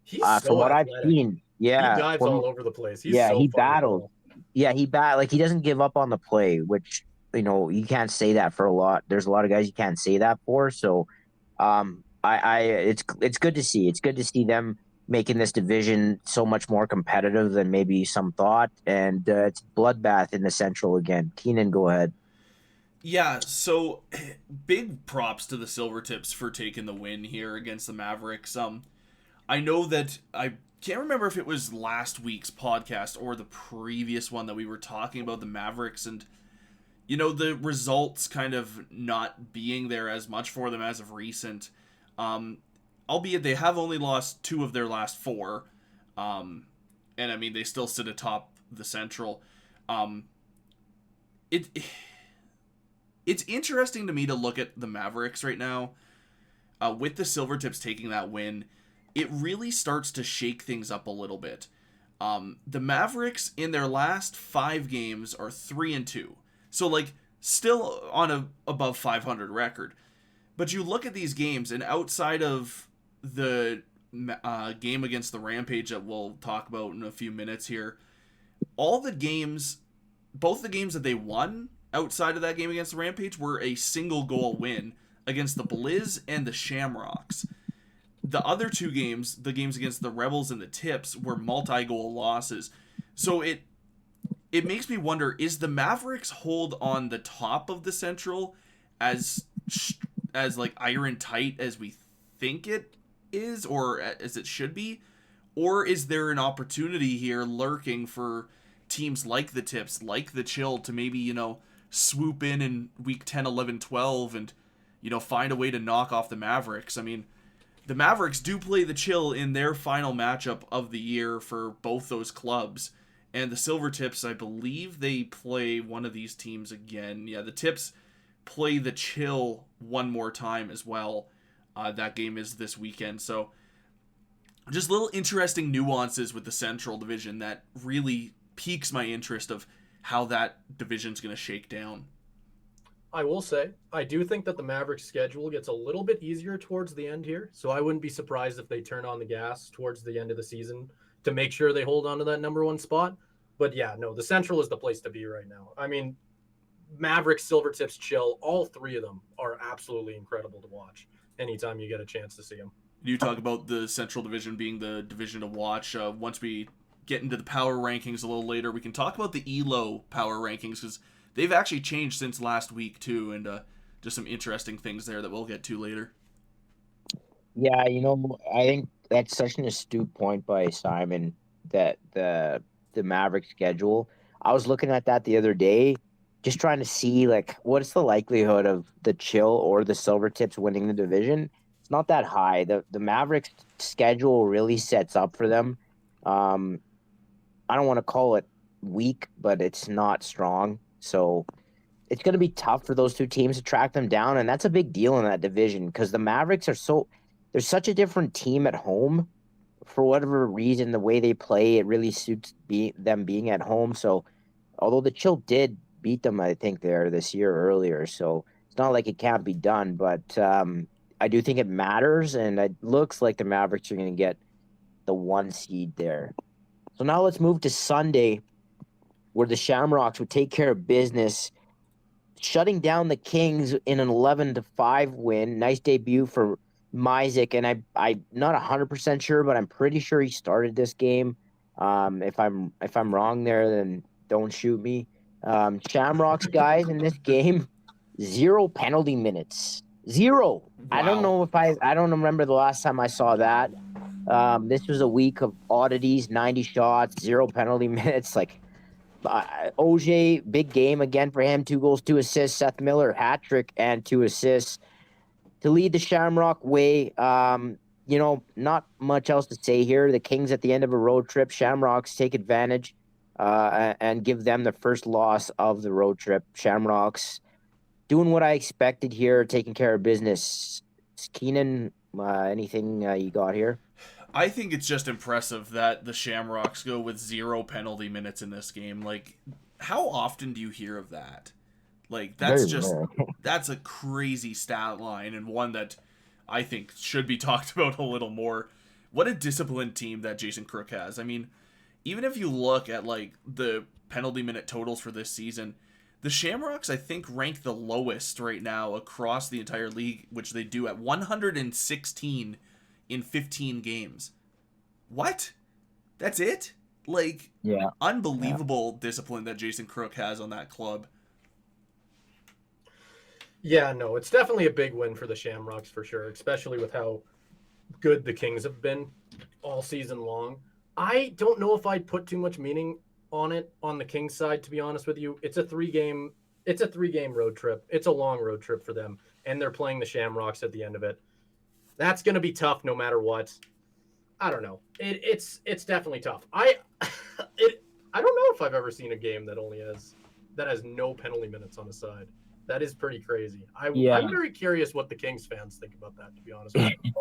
He's so from what athletic. I've seen, yeah, he dives all over the place. He's yeah, so he fun to battled. follow. Yeah, he like he doesn't give up on the play, which you can't say that for a lot. There's a lot of guys you can't say that for. So, it's good to see. It's good to see them making this division so much more competitive than maybe some thought, and it's bloodbath in the Central again. Keenan, go ahead. Yeah, so big props to the Silvertips for taking the win here against the Mavericks. I know that I can't remember if it was last week's podcast or the previous one that we were talking about the Mavericks and the results kind of not being there as much for them as of recent. Albeit they have only lost 2 of their last 4. And I mean they still sit atop the Central. It's interesting to me to look at the Mavericks right now. With the Silvertips taking that win, it really starts to shake things up a little bit. The Mavericks in their last 5 games are 3-2. So still on a above 500 record. But you look at these games, and outside of the game against the Rampage that we'll talk about in a few minutes here, both the games that they won outside of that game against the Rampage were a single goal win against the Blizz and the Shamrocks. The other 2 games, the games against the Rebels and the Tips, were multi-goal losses. So it makes me wonder, is the Mavericks hold on the top of the Central as iron tight as we think it is, or as it should be? Or is there an opportunity here lurking for teams like the Tips, like the Chill, to maybe, swoop in week 10, 11, 12 and, find a way to knock off the Mavericks? I mean, the Mavericks do play the Chill in their final matchup of the year for both those clubs. And the Silvertips, I believe they play one of these teams again. Yeah, the Tips play the Chill one more time as well. That game is this weekend. So just little interesting nuances with the Central Division that really piques my interest of how that division's going to shake down. I will say, I do think that the Mavericks schedule gets a little bit easier towards the end here. So I wouldn't be surprised if they turn on the gas towards the end of the season to make sure they hold on to that number 1 spot. But yeah, no, the Central is the place to be right now. I mean, Mavericks, Silvertips, Chill, all 3 of them are absolutely incredible to watch anytime you get a chance to see them. You talk about the Central Division being the division to watch. Once we get into the power rankings a little later, we can talk about the ELO power rankings, because they've actually changed since last week too, and just some interesting things there that we'll get to later. Yeah, I think that's such an astute point by Simon, that the Maverick schedule. I was looking at that the other day, just trying to see what's the likelihood of the Chill or the Silvertips winning the division. It's not that high. The Mavericks schedule really sets up for them. I don't want to call it weak, but it's not strong. So it's going to be tough for those 2 teams to track them down, and that's a big deal in that division, because the Mavericks they're such a different team at home for whatever reason, the way they play, it really suits them being at home. So, although the Chill did beat them, I think there this year earlier, so it's not like it can't be done. But I do think it matters, and it looks like the Mavericks are going to get the 1 seed there. So now let's move to Sunday, where the Shamrocks would take care of business, shutting down the Kings in an 11-5 win. Nice debut for Myzik, and I'm not 100% sure, but I'm pretty sure he started this game. If I'm wrong there, then don't shoot me. Shamrocks guys in this game, 0 penalty minutes. 0. Wow. I don't know if I don't remember the last time I saw that. This was a week of oddities, 90 shots, 0 penalty minutes. Like, Auger, big game again for him. 2 goals, 2 assists. Seth Miller, hat trick and 2 assists to lead the Shamrock way. Not much else to say here. The Kings at the end of a road trip. Shamrocks take advantage and give them the first loss of the road trip. Shamrocks doing what I expected here, taking care of business. Keenan, anything you got here? I think it's just impressive that the Shamrocks go with 0 penalty minutes in this game. Like, how often do you hear of that? Like, that's a crazy stat line, and one that I think should be talked about a little more. What a disciplined team that Jason Crook has. I mean, even if you look at, like, the penalty minute totals for this season, the Shamrocks, I think, rank the lowest right now across the entire league, which they do at 116 in 15 games. What? That's it? Like, Yeah. unbelievable discipline that Jason Crook has on that club. Yeah, no, it's definitely a big win for the Shamrocks for sure, especially with how good the Kings have been all season long. I don't know if I'd put too much meaning on it on the Kings side, to be honest with you. It's a three-game road trip. It's a long road trip for them, and they're playing the Shamrocks at the end of it. That's going to be tough no matter what. I don't know. It's definitely tough. I don't know if I've ever seen a game that has no penalty minutes on the side. That is pretty crazy. I'm very curious what the Kings fans think about that, to be honest with you.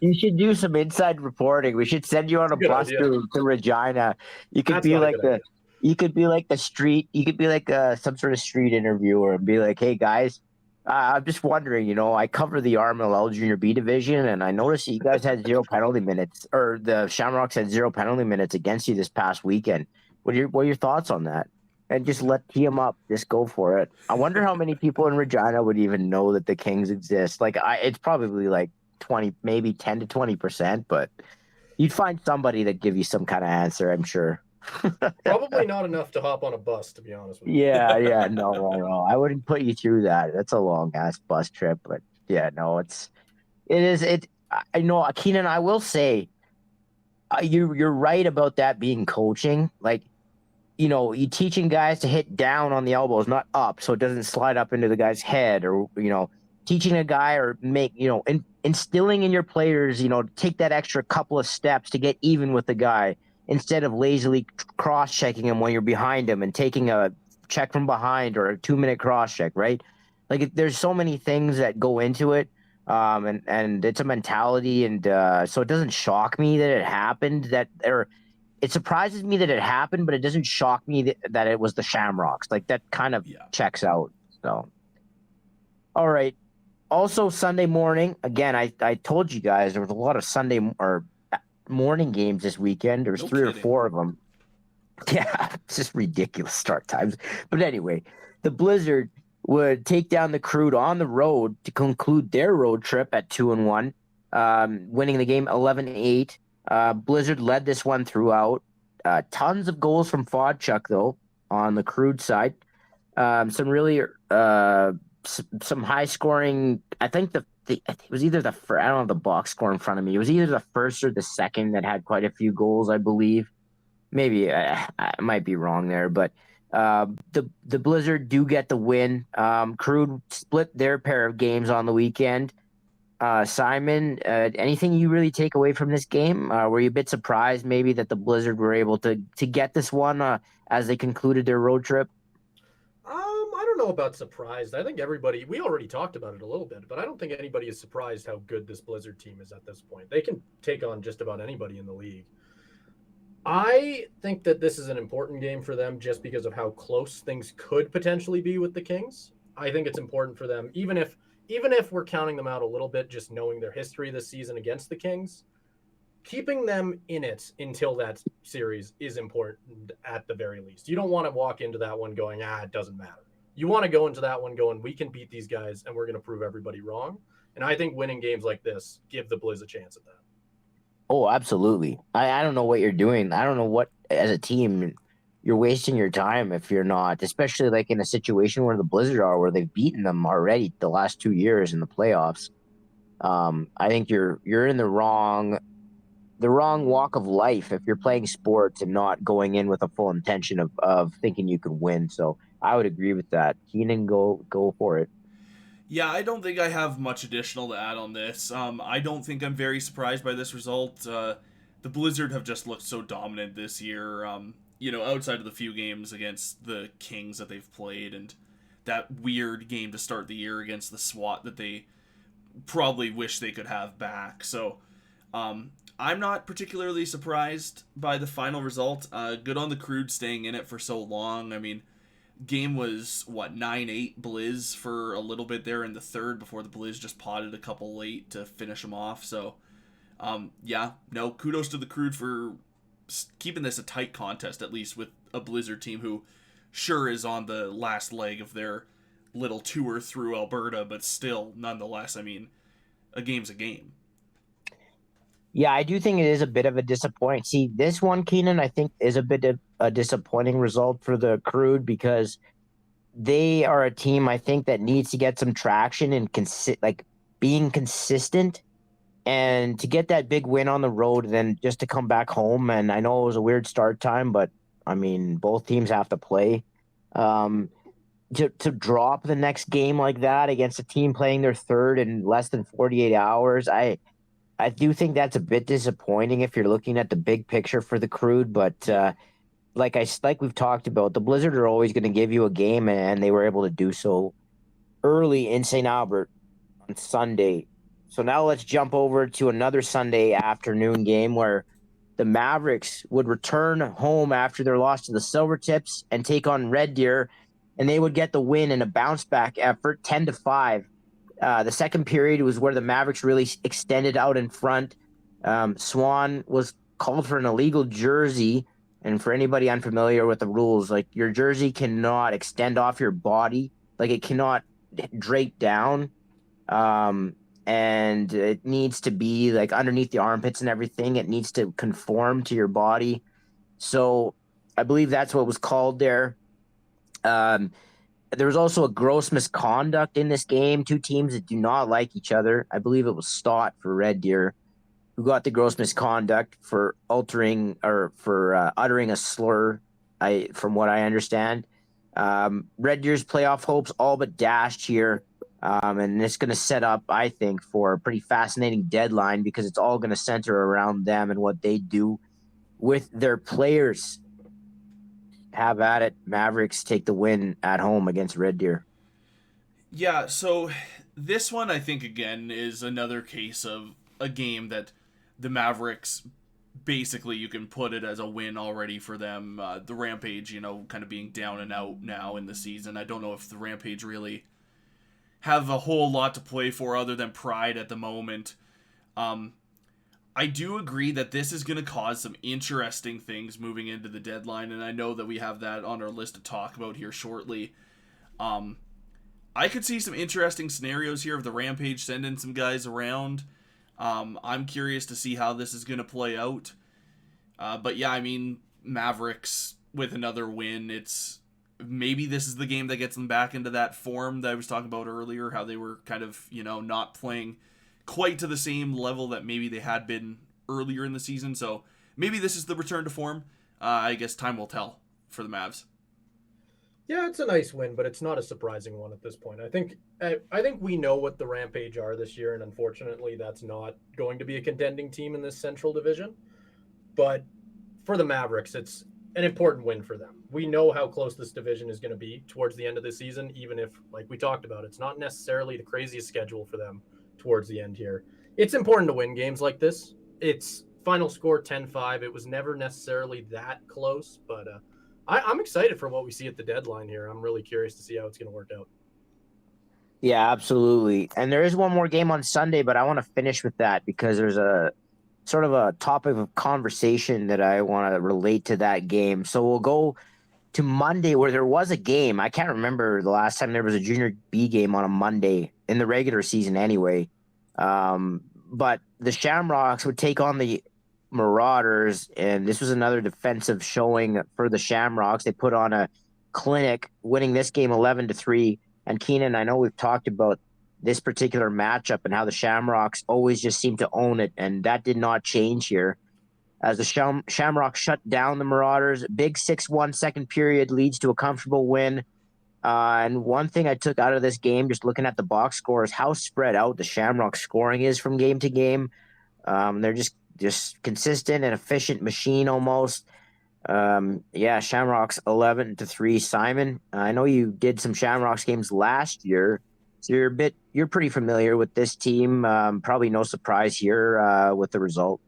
You should do some inside reporting. We should send you on a bus to Regina. You could be like the street. You could be like some sort of street interviewer and be like, "Hey guys, I'm just wondering. I cover the RMLL Junior B division, and I noticed that you guys had 0 penalty minutes, or the Shamrocks had 0 penalty minutes against you this past weekend. What are your thoughts on that?" And just tee them up. Just go for it. I wonder how many people in Regina would even know that the Kings exist. Like, it's probably like 20, maybe 10 to 20%, but you'd find somebody that give you some kind of answer, I'm sure. Probably not enough to hop on a bus, to be honest with you. Yeah, no. I wouldn't put you through that. That's a long ass bus trip, but yeah, no, I know, Keenan, I will say, you're right about that being coaching. Like, you teaching guys to hit down on the elbows, not up, so it doesn't slide up into the guy's head, or, teaching a guy, or instilling in your players, take that extra couple of steps to get even with the guy instead of lazily cross-checking him when you're behind him and taking a check from behind or a 2-minute cross-check, right? Like, there's so many things that go into it, and it's a mentality, and so it doesn't shock me that it happened, it surprises me that it happened, but it doesn't shock me that it was the Shamrocks. Like, that kind of checks out. So, all right. Also, Sunday morning, again, I told you guys there was a lot of Sunday or morning games this weekend. There's 3 or 4 of them. Yeah, it's just ridiculous start times. But anyway, the Blizzard would take down the CROW on the road to conclude their road trip at 2-1, winning the game 11-8. Blizzard led this one throughout. Tons of goals from Fodchuk, though, on the CROW side. Some really some high scoring. I think it was either I don't have the box score in front of me. It was either the first or the second that had quite a few goals, I believe. Maybe I might be wrong there, but the Blizzard do get the win. CROW split their pair of games on the weekend. Simon, anything you really take away from this game? Were you a bit surprised maybe that the Blizzard were able to get this one as they concluded their road trip? I don't don't know about surprised. I think we already talked about it a little bit, but I don't think anybody is surprised how good this Blizzard team is at this point. They can take on just about anybody in the league. I think that this is an important game for them just because of how close things could potentially be with the Kings. I think it's important for them, even if we're counting them out a little bit, just knowing their history this season against the Kings, keeping them in it until that series is important at the very least. You don't want to walk into that one going, it doesn't matter. You want to go into that one going, we can beat these guys and we're going to prove everybody wrong. And I think winning games like this give the Blizz a chance at that. Oh, absolutely. I don't know what you're doing. I don't know what, as a team, you're wasting your time if you're not, especially like in a situation where the Blizzard are, where they've beaten them already the last 2 years in the playoffs. I think you're in the wrong walk of life if you're playing sports and not going in with a full intention of thinking you could win. So I would agree with that. Keenan, go for it. Yeah, I don't think I have much additional to add on this. I don't think I'm very surprised by this result. The Blizzard have just looked so dominant this year, outside of the few games against the Kings that they've played and that weird game to start the year against the SWAT that they probably wish they could have back. So I'm not particularly surprised by the final result. Good on the CROW staying in it for so long. I mean, game was 9-8 Blizz for a little bit there in the third before the Blizz just potted a couple late to finish them off. So kudos to the CROW for keeping this a tight contest, at least with a Blizzard team who sure is on the last leg of their little tour through Alberta, but still, nonetheless, I mean, a game's a game. Yeah, I do think it is a bit of a disappointment. See, this one, Keenan, I think is a bit of a disappointing result for the CROW because they are a team, I think, that needs to get some traction and being consistent, and to get that big win on the road, then just to come back home. And I know it was a weird start time, but I mean, both teams have to play. To drop the next game like that against a team playing their third in less than 48 hours, I do think that's a bit disappointing if you're looking at the big picture for the CROW. But like we've talked about, the Blizzard are always going to give you a game, and they were able to do so early in St. Albert on Sunday. So now let's jump over to another Sunday afternoon game where the Mavericks would return home after their loss to the Silvertips and take on Red Deer, and they would get the win in a bounce-back effort, 10-5. The second period was where the Mavericks really extended out in front. Swan was called for an illegal jersey, and for anybody unfamiliar with the rules, like, your jersey cannot extend off your body, like it cannot drape down, and it needs to be like underneath the armpits and everything. It needs to conform to your body. So I believe that's what was called there. There was also a gross misconduct in this game. Two teams that do not like each other. I believe it was Stott for Red Deer who got the gross misconduct for uttering a slur, from what I understand. Red Deer's playoff hopes all but dashed here. And it's going to set up, I think, for a pretty fascinating deadline because it's all going to center around them and what they do with their players. Have at it. Mavericks take the win at home against Red Deer. Yeah, so this one, I think, again, is another case of a game that the Mavericks, basically, you can put it as a win already for them. The Rampage, kind of being down and out now in the season. I don't know if the Rampage really have a whole lot to play for other than pride at the moment. I do agree that this is going to cause some interesting things moving into the deadline, and I know that we have that on our list to talk about here shortly. I could see some interesting scenarios here of the Rampage sending some guys around. I'm curious to see how this is going to play out. But yeah, I mean, Mavericks with another win, maybe this is the game that gets them back into that form that I was talking about earlier, how they were kind of, not playing quite to the same level that maybe they had been earlier in the season. So maybe this is the return to form. I guess time will tell for the Mavs. Yeah, it's a nice win, but it's not a surprising one at this point. I think we know what the Rampage are this year, and unfortunately that's not going to be a contending team in this Central Division. But for the Mavericks, it's an important win for them. We know how close this division is going to be towards the end of the season, even if, like we talked about, it's not necessarily the craziest schedule for them towards the end here. It's important to win games like this. It's final score 10-5. It was never necessarily that close, but I'm excited for what we see at the deadline here. I'm really curious to see how it's going to work out. Yeah, absolutely. And there is one more game on Sunday, but I want to finish with that because there's a sort of a topic of conversation that I want to relate to that game. So we'll go to Monday where there was a game. I can't remember the last time there was a junior B game on a Monday in the regular season anyway. But the Shamrocks would take on the Marauders, and this was another defensive showing for the Shamrocks. They put on a clinic, winning this game 11-3. And Keenan, I know we've talked about this particular matchup and how the Shamrocks always just seem to own it, and that did not change here. As the Shamrocks shut down the Marauders, big 6-1 second period leads to a comfortable win. And one thing I took out of this game, just looking at the box score, is how spread out the Shamrocks scoring is from game to game. They're just consistent and efficient machine almost. Shamrocks 11-3. Simon, I know you did some Shamrocks games last year, so you're pretty familiar with this team. Probably no surprise here with the result.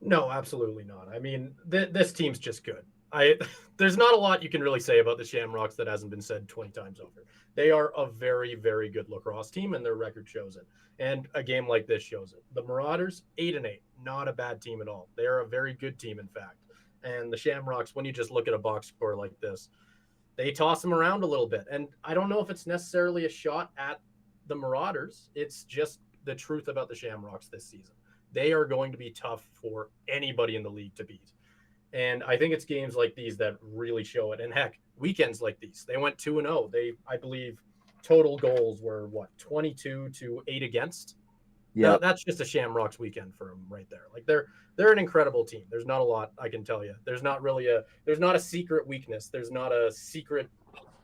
No, absolutely not. I mean, this team's just good. There's not a lot you can really say about the Shamrocks that hasn't been said 20 times over. They are a very, very good lacrosse team, and their record shows it. And a game like this shows it. The Marauders, 8-8, not a bad team at all. They are a very good team, in fact. And the Shamrocks, when you just look at a box score like this, they toss them around a little bit. And I don't know if it's necessarily a shot at the Marauders. It's just the truth about the Shamrocks this season. They are going to be tough for anybody in the league to beat. And I think it's games like these that really show it. And heck, weekends like these, they went 2-0. I believe, total goals were 22-8 against. Yeah, that's just a Shamrocks weekend for them right there. Like they're an incredible team. There's not a lot I can tell you. There's not a secret weakness. There's not a secret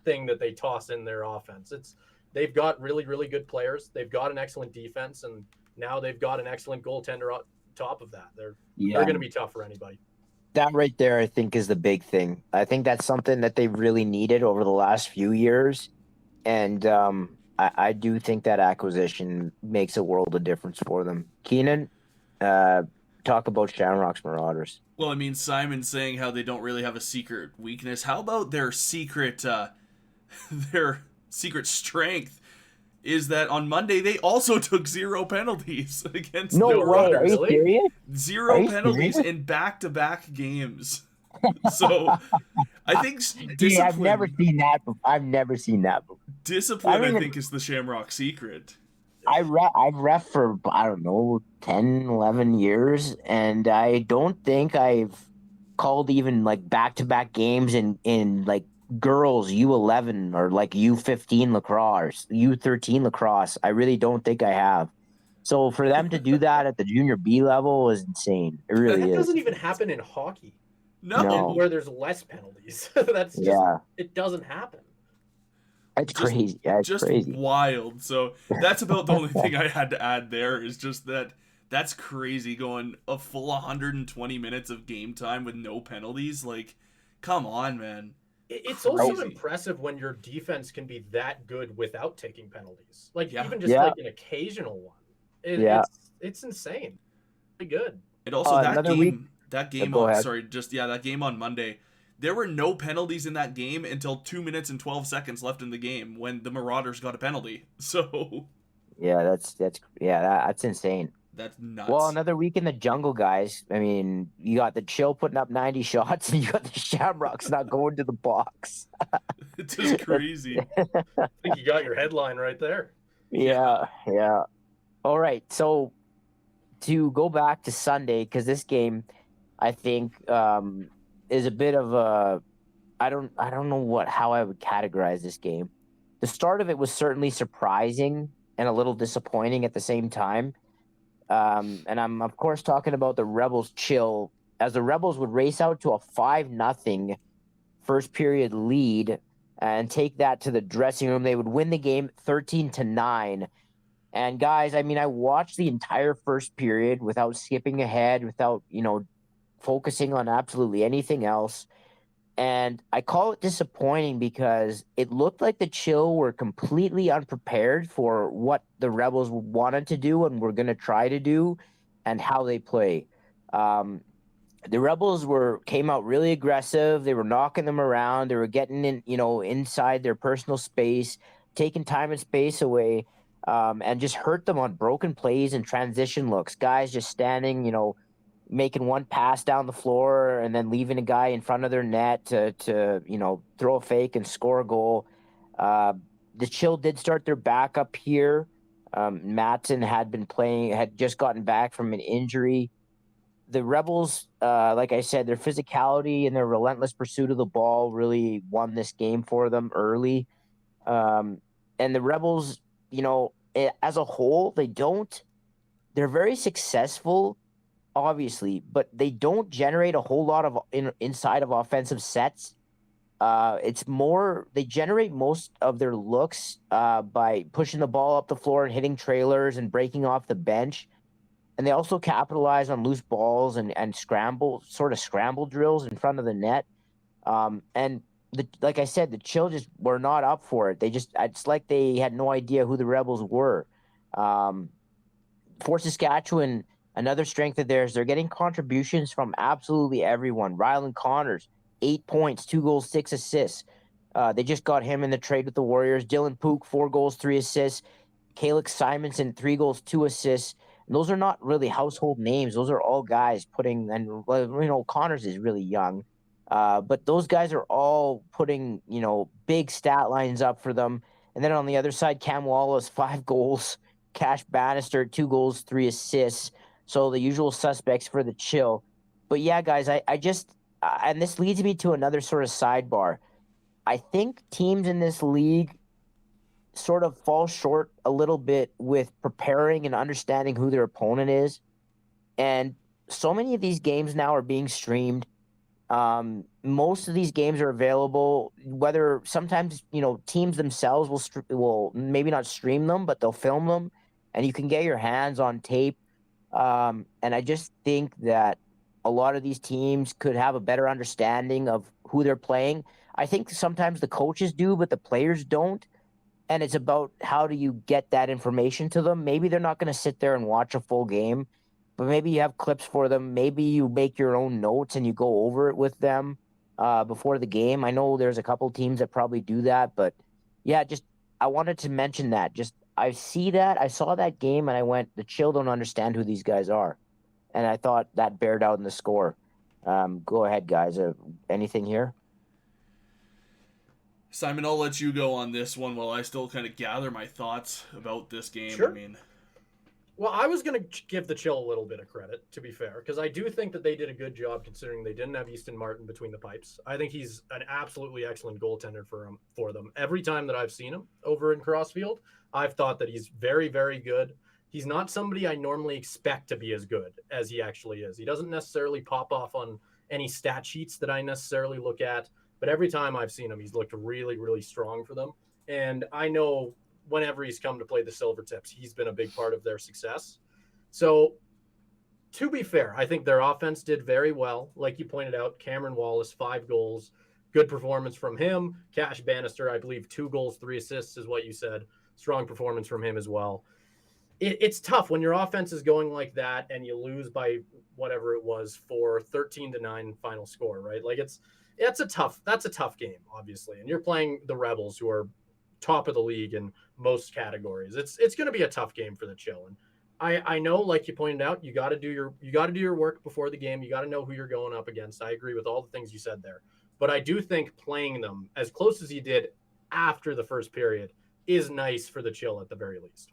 thing that they toss in their offense. They've got really, really good players. They've got an excellent defense, and now they've got an excellent goaltender on top of that. They're going to be tough for anybody. That right there, I think, is the big thing. I think that's something that they've really needed over the last few years. And I do think that acquisition makes a world of difference for them. Keenan, talk about Shamrocks Marauders. Well, I mean, Simon's saying how they don't really have a secret weakness. How about their secret strength is that on Monday they also took 0 penalties against the Marauders. Are you serious? 0 penalties in back-to-back games. So I think discipline. I've never seen that before. Discipline, I think, is the Shamrock secret. I've ref for, I don't know, 10, 11 years, and I don't think I've called even like back-to-back games in like girls U11 or like U15 lacrosse, U13 lacrosse. I really don't think I have. So for them to do that at the junior B level is insane. It really is. That doesn't even happen in hockey. No. Where there's less penalties. That's just, it doesn't happen. It's crazy. Yeah, it's just crazy. Wild. So that's about the only thing I had to add there is just that's crazy, going a full 120 minutes of game time with no penalties. Like, come on, man. It's also impressive when your defense can be that good without taking penalties. Like, even just like an occasional one. It's insane. Pretty good. And also that game on Monday, there were no penalties in that game until 2 minutes and 12 seconds left in the game when the Marauders got a penalty. So that's insane. That's nuts. Well, another week in the jungle, guys. I mean, you got the Chill putting up 90 shots, and you got the Shamrocks not going to the box. It's just crazy. I think you got your headline right there. Yeah. All right, so to go back to Sunday, because this game, I think, is a bit of a, I don't know how I would categorize this game. The start of it was certainly surprising and a little disappointing at the same time. And I'm, of course, talking about the Rebels Chill, as the Rebels would race out to a 5-0 first period lead and take that to the dressing room. They would win the game 13-9. And guys, I mean, I watched the entire first period without skipping ahead, without, focusing on absolutely anything else. And I call it disappointing because it looked like the Chill were completely unprepared for what the Rebels wanted to do and were going to try to do and how they play. Um, the Rebels came out really aggressive. They were knocking them around. They were getting in, inside their personal space, taking time and space away, and just hurt them on broken plays and transition looks. Guys just standing, making one pass down the floor and then leaving a guy in front of their net to throw a fake and score a goal. Uh, the Chill did start their backup here. Matson had just gotten back from an injury. The Rebels, like I said, their physicality and their relentless pursuit of the ball really won this game for them early. And the Rebels, as a whole, they're very successful, obviously, but they don't generate a whole lot of inside of offensive sets. It's more they generate most of their looks by pushing the ball up the floor and hitting trailers and breaking off the bench. And they also capitalize on loose balls and scramble drills in front of the net. And like I said, the Chill just were not up for it. It's like they had no idea who the Rebels were. For Saskatchewan, another strength of theirs, they're getting contributions from absolutely everyone. Rylan Connors, 8 points, 2 goals, 6 assists. They just got him in the trade with the Warriors. Dylan Pook, 4 goals, 3 assists. Calix Simonson, 3 goals, 2 assists. And those are not really household names. Those are all guys Connors is really young. But those guys are all putting, big stat lines up for them. And then on the other side, Cam Wallace, 5 goals. Cash Bannister, 2 goals, 3 assists. So the usual suspects for the Chill. But yeah, guys, I just and this leads me to another sort of sidebar. I think teams in this league sort of fall short a little bit with preparing and understanding who their opponent is. And so many of these games now are being streamed. Most of these games are available, whether sometimes, teams themselves will maybe not stream them, but they'll film them and you can get your hands on tape. And I just think that a lot of these teams could have a better understanding of who they're playing. I think sometimes the coaches do, but the players don't. And it's about how do you get that information to them. Maybe they're not going to sit there and watch a full game, but maybe you have clips for them. Maybe you make your own notes and you go over it with them before the game. I know there's a couple teams that probably do that, but yeah, just I wanted to mention that. Just I saw that game and I went, the Chill don't understand who these guys are. And I thought that bared out in the score. Go ahead, guys. Anything here? Simon, I'll let you go on this one while I still kind of gather my thoughts about this game. Sure. I mean, well, I was going to give the Chill a little bit of credit, to be fair, because I do think that they did a good job considering they didn't have Easton Martin between the pipes. I think he's an absolutely excellent goaltender for them. Every time that I've seen him over in Crossfield, I've thought that he's very, very good. He's not somebody I normally expect to be as good as he actually is. He doesn't necessarily pop off on any stat sheets that I necessarily look at, but every time I've seen him, he's looked really, really strong for them. And I know whenever he's come to play the Silvertips, he's been a big part of their success. So to be fair, I think their offense did very well. Like you pointed out, Cameron Wallace, 5 goals, good performance from him. Cash Bannister, I believe 2 goals, 3 assists is what you said. Strong performance from him as well. It's tough when your offense is going like that and you lose by whatever it was for 13-9 final score, right? Like that's a tough game, obviously. And you're playing the Rebels, who are top of the league in most categories. It's going to be a tough game for the Chill. And I know, like you pointed out, you got to do your work before the game. You got to know who you're going up against. I agree with all the things you said there. But I do think playing them as close as you did after the first period is nice for the Chill at the very least.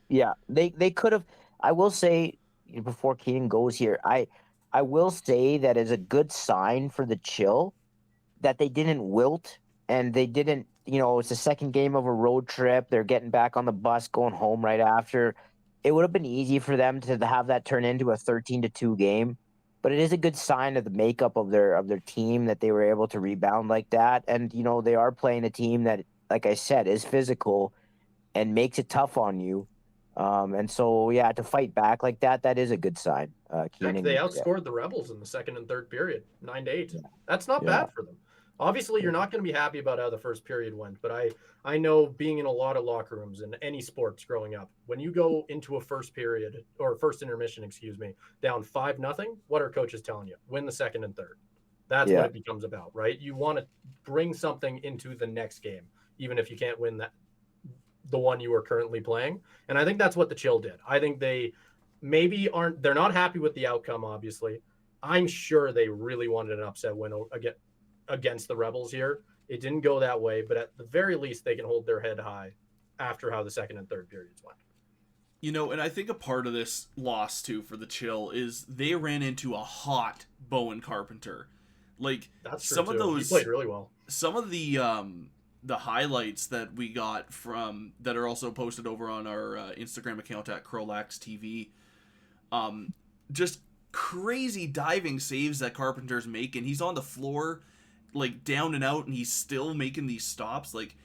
Yeah, they could have. I will say, before Keenan goes here, I will say that is a good sign for the Chill that they didn't wilt and they didn't. It's the second game of a road trip. They're getting back on the bus, going home right after. It would have been easy for them to have that turn into a 13-2 game, but it is a good sign of the makeup of their team that they were able to rebound like that. And they are playing a team that, like I said, is physical and makes it tough on you. And so, yeah, to fight back like that, that is a good sign. Heck, Keenan, they yeah, outscored the Rebels in the second and third period, 9-8. yeah, That's not yeah. bad for them. Obviously, you're not going to be happy about how the first period went, but I know being in a lot of locker rooms in any sports growing up, when you go into a first period or first intermission, excuse me, down 5-0, what are coaches telling you? Win the second and third. That's what Yeah. it becomes about, right? You want to bring something into the next game, even if you can't win the one you are currently playing. And I think that's what the Chill did. I think they're not happy with the outcome, obviously. I'm sure they really wanted an upset win against the Rebels here. It didn't go that way, but at the very least, they can hold their head high after how the second and third periods went. And I think a part of this loss, too, for the Chill is they ran into a hot Bowen Carpenter. Like, That's true, some too. of those... He played really well. Some of the highlights that we got from... that are also posted over on our Instagram account at CROW LAX TV, just crazy diving saves that Carpenter's making. He's on the floor, like, down and out, and he's still making these stops. Like,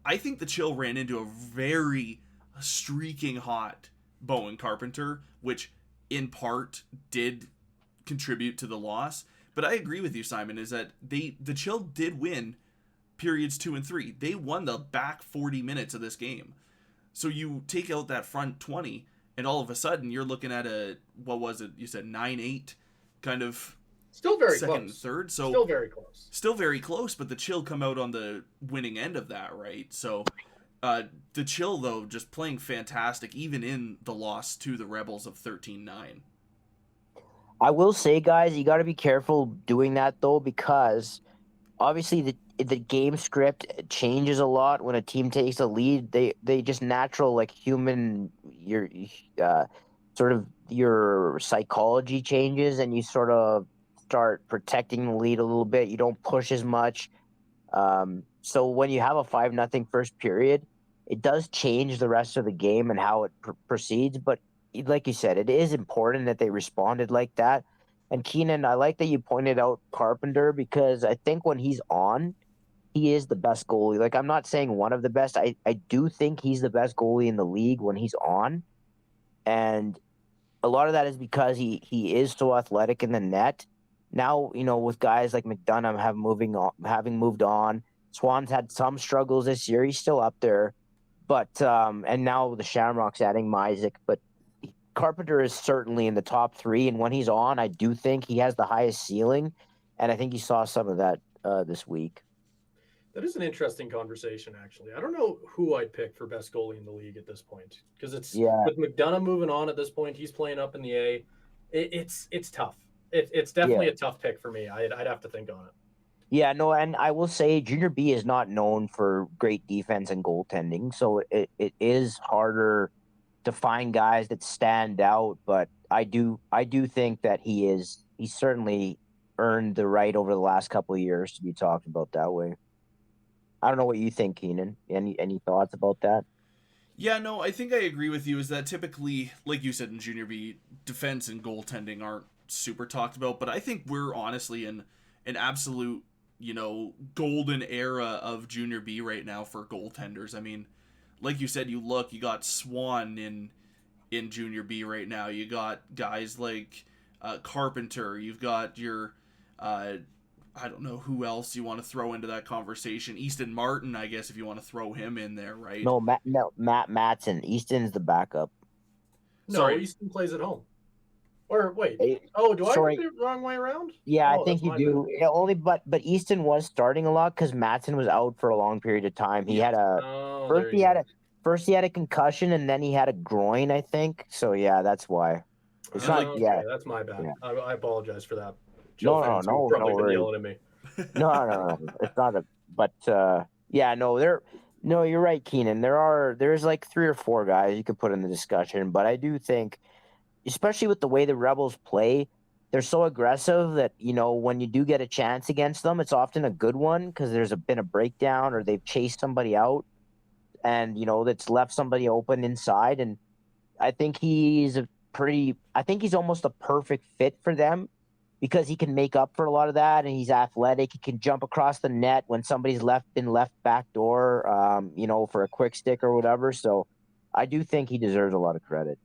I think the Chill ran into a very streaking hot Bowen Carpenter, which in part did contribute to the loss. But I agree with you, Simon, is that the Chill did win periods 2 and 3. They won the back 40 minutes of this game. So you take out that front 20, and all of a sudden you're looking at what was it? You said 9-8 kind of Still very second close. and third. So Still very close. Still very close, but the Chill come out on the winning end of that, right? So the Chill, though, just playing fantastic, even in the loss to the Rebels of 13-9. I will say, guys, you got to be careful doing that, though, because obviously the game script changes a lot when a team takes a lead. They just natural, like, human, your sort of your psychology changes, and you sort of start protecting the lead a little bit. You don't push as much. So when you have a 5-0 first period, it does change the rest of the game and how it proceeds. But like you said, it is important that they responded like that. And Keenan, I like that you pointed out Carpenter, because I think when he's on, he is the best goalie. Like, I'm not saying one of the best. I do think he's the best goalie in the league when he's on. And a lot of that is because he is so athletic in the net. Now, with guys like McDonough having moved on, Swan's had some struggles this year. He's still up there. But and now the Shamrocks adding Myzik, but Carpenter is certainly in the top 3, and when he's on, I do think he has the highest ceiling, and I think you saw some of that this week. That is an interesting conversation, actually. I don't know who I'd pick for best goalie in the league at this point, because with McDonough moving on at this point, he's playing up in the A. It's tough. It's definitely a tough pick for me. I'd have to think on it. Yeah, no, and I will say Junior B is not known for great defense and goaltending, so it is harder to find guys that stand out. But I do think that he's certainly earned the right over the last couple of years to be talked about that way. I don't know what you think, Keenan. Any thoughts about that? Yeah, no, I think I agree with you. Is that typically, like you said in Junior B, defense and goaltending aren't super talked about, but I think we're honestly in an absolute, golden era of Junior B right now for goaltenders. I mean, like you said, you got Swan in Junior B right now. You got guys like Carpenter. You've got your I don't know who else you want to throw into that conversation. Easton Martin, I guess, if you want to throw him in there, right? No, Matt Matson. Easton's the backup. No, Sorry. Easton plays at home. Or wait. Hey, do I read it the wrong way around? Yeah, I think you do. Yeah, but Easton was starting a lot because Matson was out for a long period of time. He had first he had a concussion, and then he had a groin, I think. So yeah, that's why. It's not. Okay, Yeah, that's my bad. Yeah. I apologize for that. No, Probably no been worries. yelling at me. No, it's not a. But yeah, no, you're right, Keenan. There's like 3 or 4 guys you could put in the discussion, but I do think, especially with the way the Rebels play, they're so aggressive that, when you do get a chance against them, it's often a good one because been a breakdown or they've chased somebody out and, that's left somebody open inside. And I think he's almost a perfect fit for them because he can make up for a lot of that, and he's athletic. He can jump across the net when somebody's been left back door, for a quick stick or whatever. So I do think he deserves a lot of credit.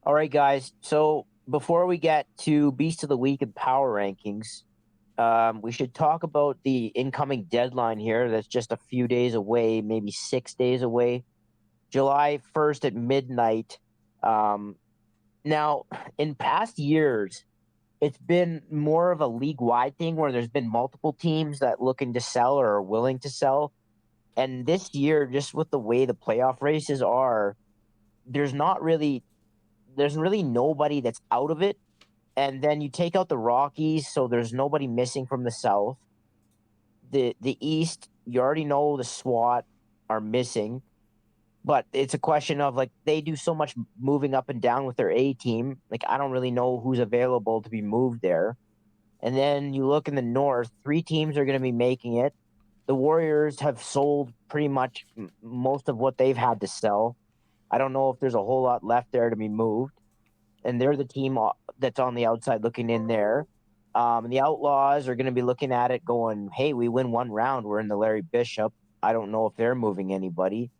All right, guys. So before we get to Beast of the Week and power rankings, we should talk about the incoming deadline here. That's just a few days away, maybe 6 days away. July 1st at midnight. Now, in past years, it's been more of a league-wide thing where there's been multiple teams that looking to sell or are willing to sell. And this year, just with the way the playoff races are, there's not really there's really nobody that's out of it. And then you take out the Rockies, so there's nobody missing from the South. The East, you already know the SWAT are missing, but it's a question of like they do so much moving up and down with their A team. Like I don't really know who's available to be moved there. And then you look in the North, 3 teams are going to be making it. The Warriors have sold pretty much most of what they've had to sell. I don't know if there's a whole lot left there to be moved. And they're the team that's on the outside looking in there. The Outlaws are going to be looking at it going, hey, we win one round. We're in the Larry Bishop. I don't know if they're moving anybody.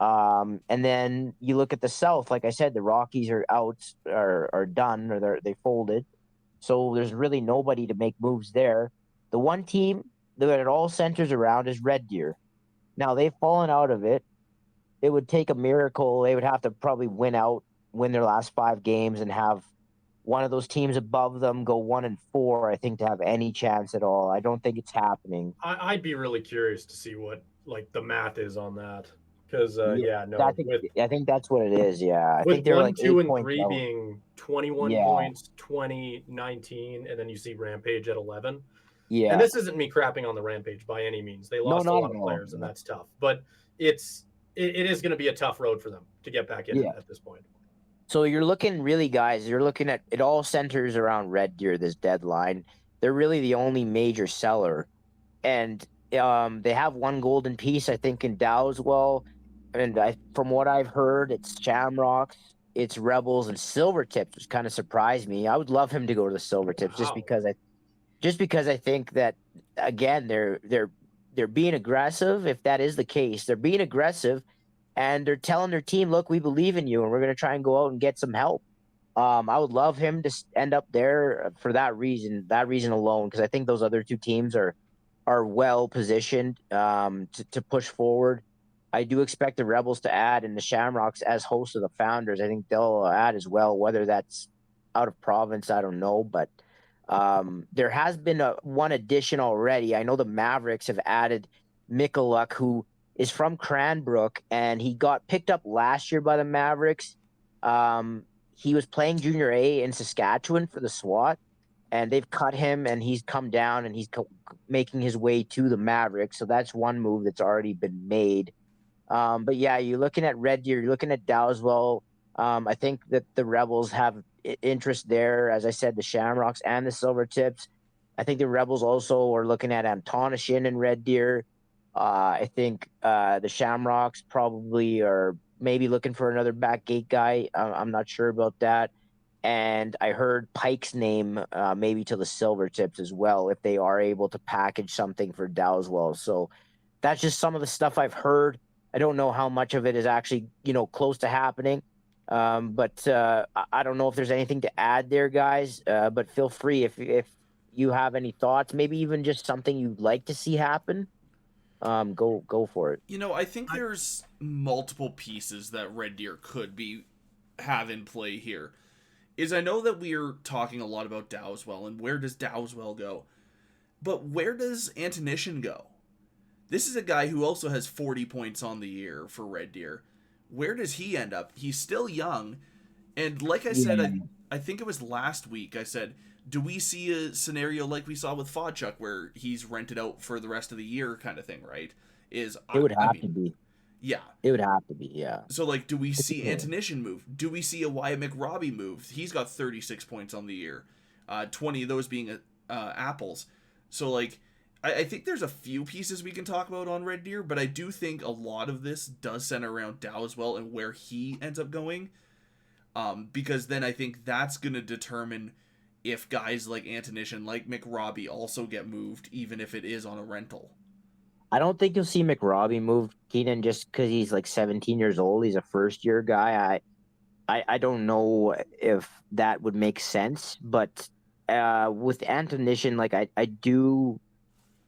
And then you look at the South, like I said, the Rockies are out, are done, or they folded. So there's really nobody to make moves there. The one team that it all centers around is Red Deer. Now they've fallen out of it. It would take a miracle. They would have to probably win their last 5 games, and have one of those teams above them go 1-4. I think to have any chance at all. I don't think it's happening. I'd be really curious to see what like the math is on that. Because I think that's what it is. Yeah, I with think they're 1, like 2, 8 and points 3 out. being 21 Yeah. points, 20, 19, and then you see Rampage at 11. Yeah, And this isn't me crapping on the Rampage by any means. They lost a not lot at of all. players, and that's tough. But it is going to be a tough road for them to get back in at this point. So you're looking really, guys. You're looking at it all centers around Red Deer. This deadline, they're really the only major seller, and they have one golden piece, I think, in Dowswell. And from what I've heard, it's Shamrocks, it's Rebels, and Silvertips, which kind of surprised me. I would love him to go to the Silvertips just because I think that again they're being aggressive. If that is the case, they're being aggressive, and they're telling their team, "Look, we believe in you, and we're going to try and go out and get some help." I would love him to end up there for that reason alone, because I think those other 2 teams are well positioned to push forward. I do expect the Rebels to add, and the Shamrocks as hosts of the Founders, I think they'll add as well. Whether that's out of province, I don't know, but there has been one addition already. I know the Mavericks have added Mikuluk, who is from Cranbrook, and he got picked up last year by the Mavericks. He was playing Junior A in Saskatchewan for the SWAT, and they've cut him, and he's come down, and he's making his way to the Mavericks. So that's one move that's already been made. But yeah, you're looking at Red Deer, you're looking at Dowswell. I think that the Rebels have interest there. As I said, the Shamrocks and the Silvertips. I think the Rebels also are looking at Antonishin and Red Deer. I think the Shamrocks probably are maybe looking for another back gate guy. I'm not sure about that. And I heard Pike's name maybe to the Silvertips as well, if they are able to package something for Dowswell. So that's just some of the stuff I've heard. I don't know how much of it is actually, close to happening. But I don't know if there's anything to add there, guys. But feel free if you have any thoughts, maybe even just something you'd like to see happen. Go for it. I think there's multiple pieces that Red Deer could have in play here. I know that we're talking a lot about Dowswell and where does Dowswell go, but where does Antonishin go? This is a guy who also has 40 points on the year for Red Deer. Where does he end up? He's still young, and like I said, I think it was last week, I said, do we see a scenario like we saw with Fodchuk where he's rented out for the rest of the year kind of thing, right? It would have to be. Yeah. It would have to be, yeah. So, do we see Antonishin move? Do we see a Wyatt McRobbie move? He's got 36 points on the year. 20 of those being apples. So, I think there's a few pieces we can talk about on Red Deer, but I do think a lot of this does center around Dowswell and where he ends up going. Because then I think that's going to determine if guys like Antonishin, like McRobbie, also get moved, even if it is on a rental. I don't think you'll see McRobbie move, Keenan, just because he's like 17 years old. He's a first-year guy. I don't know if that would make sense, but with Anton Nishin, like I do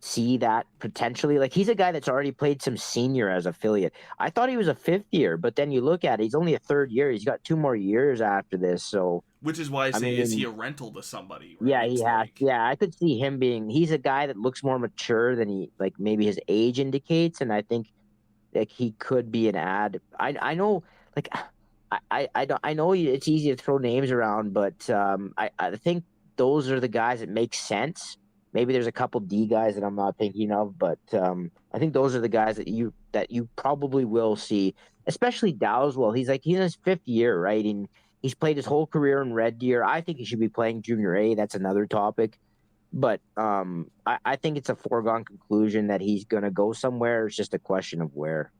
see that potentially. Like he's a guy that's already played some senior as affiliate. I thought he was a fifth year, but then you look at it, he's only a third year. He's got 2 more years after this. So Which is why I I say, is he mean, a rental to somebody, yeah, right? he has. Like, Yeah, I could see him being. He's a guy that looks more mature than he like maybe his age indicates, and I think like he could be an ad. I know like I don't I know it's easy to throw names around, but I think those are the guys that make sense. Maybe there's a couple D guys that I'm not thinking of, but I think those are the guys that you probably will see, especially Dowswell. He's in his fifth year, right? And he's played his whole career in Red Deer. I think he should be playing Junior A. That's another topic. But I think it's a foregone conclusion that he's going to go somewhere. It's just a question of where.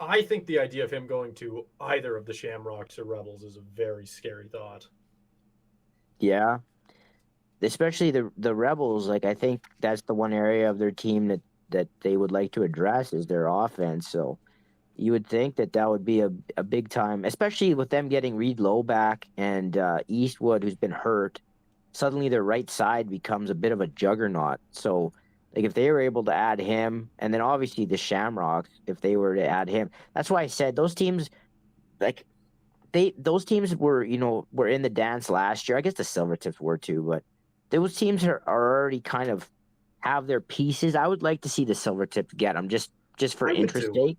I think the idea of him going to either of the Shamrocks or Rebels is a very scary thought. Yeah, especially the Rebels. Like I think that's the one area of their team that they would like to address is their offense. So you would think that would be a big time, especially with them getting Reed Lowe back and Eastwood, who's been hurt. Suddenly their right side becomes a bit of a juggernaut. So like if they were able to add him, and then obviously the Shamrocks, if they were to add him, that's why I said those teams like those teams were in the dance last year. I guess the Silvertips were too, but those teams are already kind of have their pieces. I would like to see the Silvertips get them just for I would interest too. sake.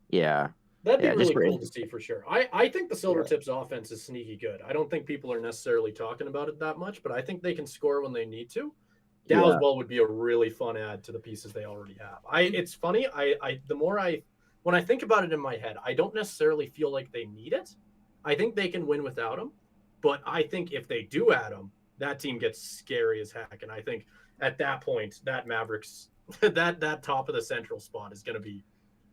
Yeah, That'd be yeah, just really for cool to interest. see for sure. I think the Silvertips offense is sneaky good. I don't think people are necessarily talking about it that much, but I think they can score when they need to. Yeah, Dowswell would be a really fun add to the pieces they already have. It's funny. When I think about it in my head, I don't necessarily feel like they need it. I think they can win without him, but I think if they do add him, that team gets scary as heck. And I think at that point, that Mavericks, that top of the central spot is going to be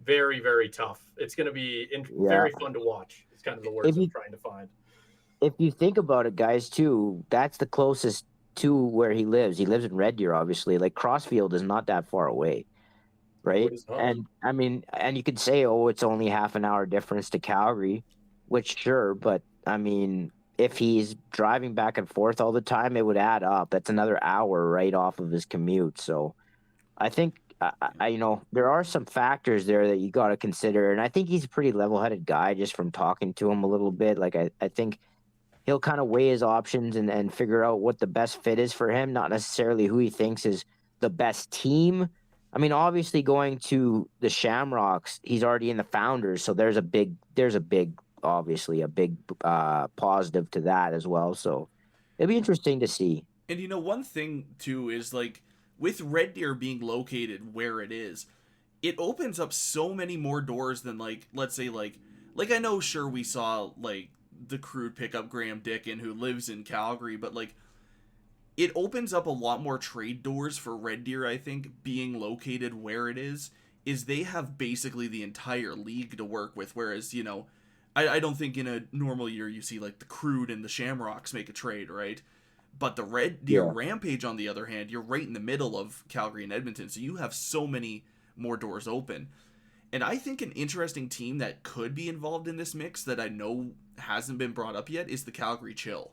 very, very tough. It's going to be yeah. very fun to watch. It's kind of the If words I'm you trying to find. if you think about it, guys, too, that's the closest to where he lives. He lives in Red Deer, obviously. Like Crossfield is not that far away, No, right? it is not. And I mean, and you could say, oh, it's only half an hour difference to Calgary, which sure, but I mean, if he's driving back and forth all the time, it would add up. That's another hour right off of his commute. So I think there are some factors there that you got to consider, and I think he's a pretty level-headed guy just from talking to him a little bit. Like I think he'll kind of weigh his options and figure out what the best fit is for him, not necessarily who he thinks is the best team. I mean, obviously going to the Shamrocks, he's already in the Founders, so obviously a big positive to that as well. So it'll be interesting to see. and one thing too is like with Red Deer being located where it is, it opens up so many more doors than like let's say like I know sure we saw like the Crude pick up Graham Dickin who lives in Calgary, but like it opens up a lot more trade doors for Red Deer. I think being located where it is they have basically the entire league to work with, whereas I don't think in a normal year you see like the Crude and the Shamrocks make a trade, right? But the Red Deer Yeah. Rampage, on the other hand, you're right in the middle of Calgary and Edmonton, so you have so many more doors open. And I think an interesting team that could be involved in this mix that I know hasn't been brought up yet is the Calgary Chill.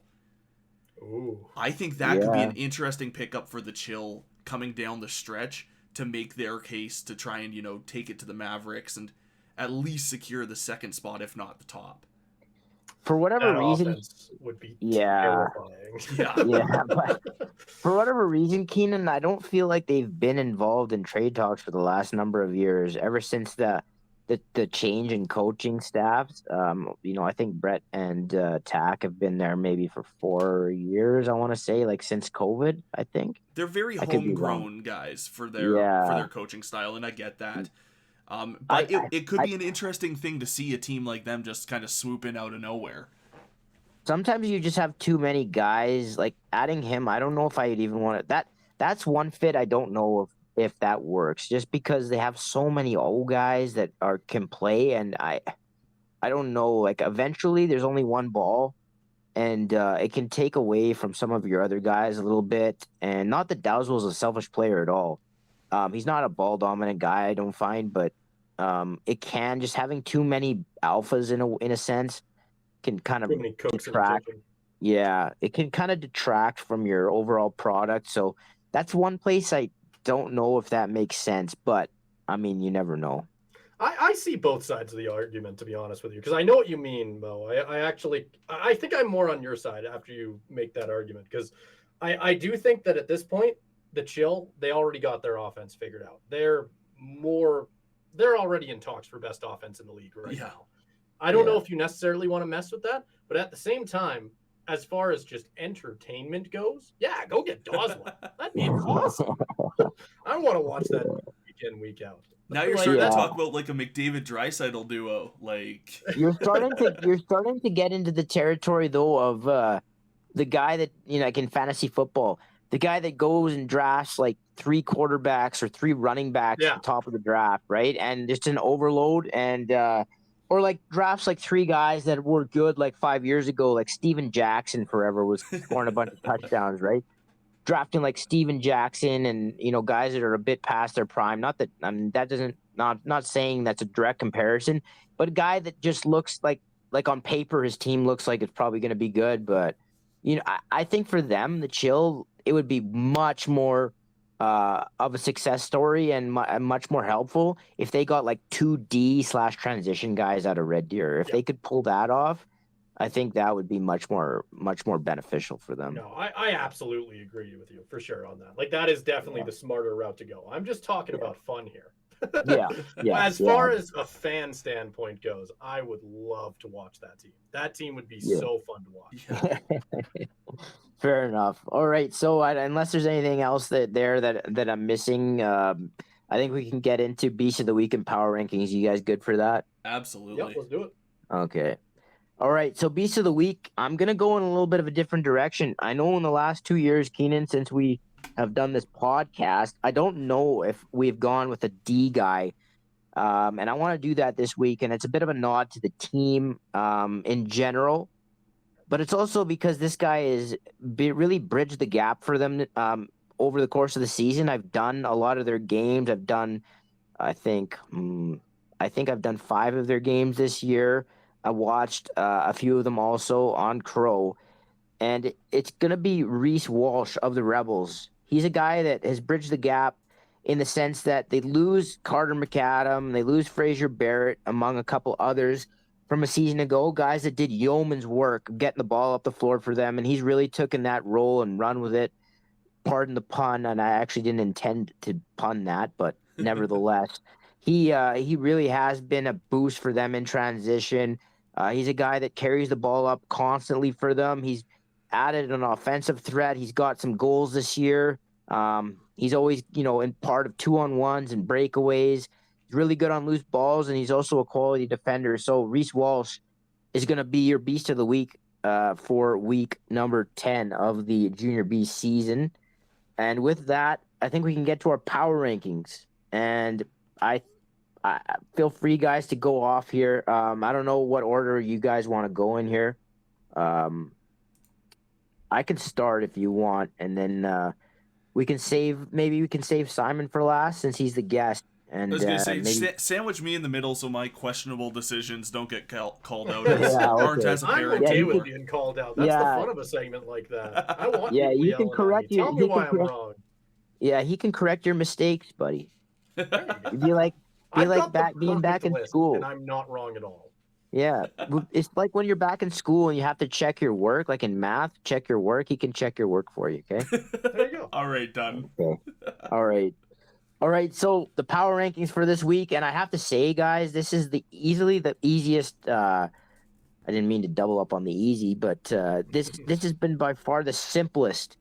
Ooh. I think that could be Yeah. an interesting pickup for the Chill coming down the stretch to make their case to try and, take it to the Mavericks and at least secure the second spot, if not the top. For whatever That reason, offense would be yeah. terrifying. Yeah. Yeah, but for whatever reason, Keenan, I don't feel like they've been involved in trade talks for the last number of years, ever since the change in coaching staffs. I think Brett and Tack have been there maybe for 4 years. I want to say, like since COVID. I think They're very I could be wrong. homegrown guys for their Yeah, coaching style, and I get that. I, But I, it could I be an interesting thing to see a team like them just kind of swoop in out of nowhere. sometimes you just have too many guys. Like adding him, I don't know if I'd even want it. That's one fit I don't know if that works. Just because they have so many old guys that can play, and I don't know. Like eventually, there's only one ball, and it can take away from some of your other guys a little bit. And not that Dowswell's a selfish player at all, He's not a ball dominant guy, I don't find, but it can just having too many alphas in a sense can kind of Too many cooks in the detract. kitchen. Yeah, it can kind of detract from your overall product. So that's one place I don't know if that makes sense, but I mean, you never know. I see both sides of the argument, to be honest with you, because I know what you mean, Mo. I think I'm more on your side after you make that argument, because I do think that at this point, the Chill, they already got their offense figured out. They're already in talks for best offense in the league right now. I don't know if you necessarily want to mess with that, but at the same time, as far as just entertainment goes, yeah, go get Doswell. That'd be awesome. I want to watch that week in, week out. Now you're starting to talk about like a McDavid Draisaitl duo. Like you're starting to get into the territory though of the guy that, like in fantasy football, the guy that goes and drafts like 3 quarterbacks or 3 running backs at the top of the draft, right? And it's an overload, and or like drafts like 3 guys that were good like 5 years ago, like Steven Jackson forever was scoring a bunch of touchdowns, right? Drafting like Steven Jackson and guys that are a bit past their prime. Not that that doesn't not saying that's a direct comparison, but a guy that just looks like on paper his team looks like it's probably going to be good, but I think for them, the Chill, it would be much more of a success story and much more helpful if they got like 2D/transition guys out of Red Deer. If they could pull that off, I think that would be much more beneficial for them. No, I absolutely agree with you for sure on that. Like that is definitely the smarter route to go. I'm just talking about fun here. As far as a fan standpoint goes, I would love to watch that team. That team would be so fun to watch. Fair enough. All right. So unless there's anything else that I'm missing, I think we can get into Beast of the Week and Power Rankings. You guys good for that? Absolutely. Yep, let's do it. Okay. All right. So Beast of the Week, I'm going to go in a little bit of a different direction. I know in the last 2 years, Keenan, since we have done this podcast, I don't know if we've gone with a D guy. And I want to do that this week. And it's a bit of a nod to the team in general. But it's also because this guy is really bridged the gap for them over the course of the season. I've done a lot of their games. I've done, I think I've done 5 of their games this year. I watched a few of them also on CROW. And it's going to be Reese Walsh of the Rebels. He's a guy that has bridged the gap in the sense that they lose Carter McAdam, they lose Fraser Barrett, among a couple others from a season ago, guys that did yeoman's work getting the ball up the floor for them, and he's really taken that role and run with it. Pardon the pun, and I actually didn't intend to pun that, but nevertheless, he really has been a boost for them in transition. He's a guy that carries the ball up constantly for them. He's added an offensive threat. He's got some goals this year. He's always, in part of 2-on-1s and breakaways. He's really good on loose balls, and he's also a quality defender. So Reese Walsh is going to be your Beast of the Week for week number 10 of the Junior B season. And with that, I think we can get to our power rankings. And I feel free, guys, to go off here. I don't know what order you guys want to go in here. I can start if you want, and then we can save Simon for last since he's the guest. And I was gonna say, sandwich me in the middle so my questionable decisions don't get called out. Aren't as apparent. I'm okay with being called out. That's the fun of a segment like that. I want you can correct Tell me why I'm wrong. Yeah, he can correct your mistakes, buddy. Be like being back in school, and I'm not wrong at all. Yeah, it's like when you're back in school and you have to check your work, like in math, check your work. He can check your work for you, okay? There you go. All right, done. Okay. All right, so the power rankings for this week, and I have to say, guys, this is easily the easiest. I didn't mean to double up on the easy, but this has been by far the simplest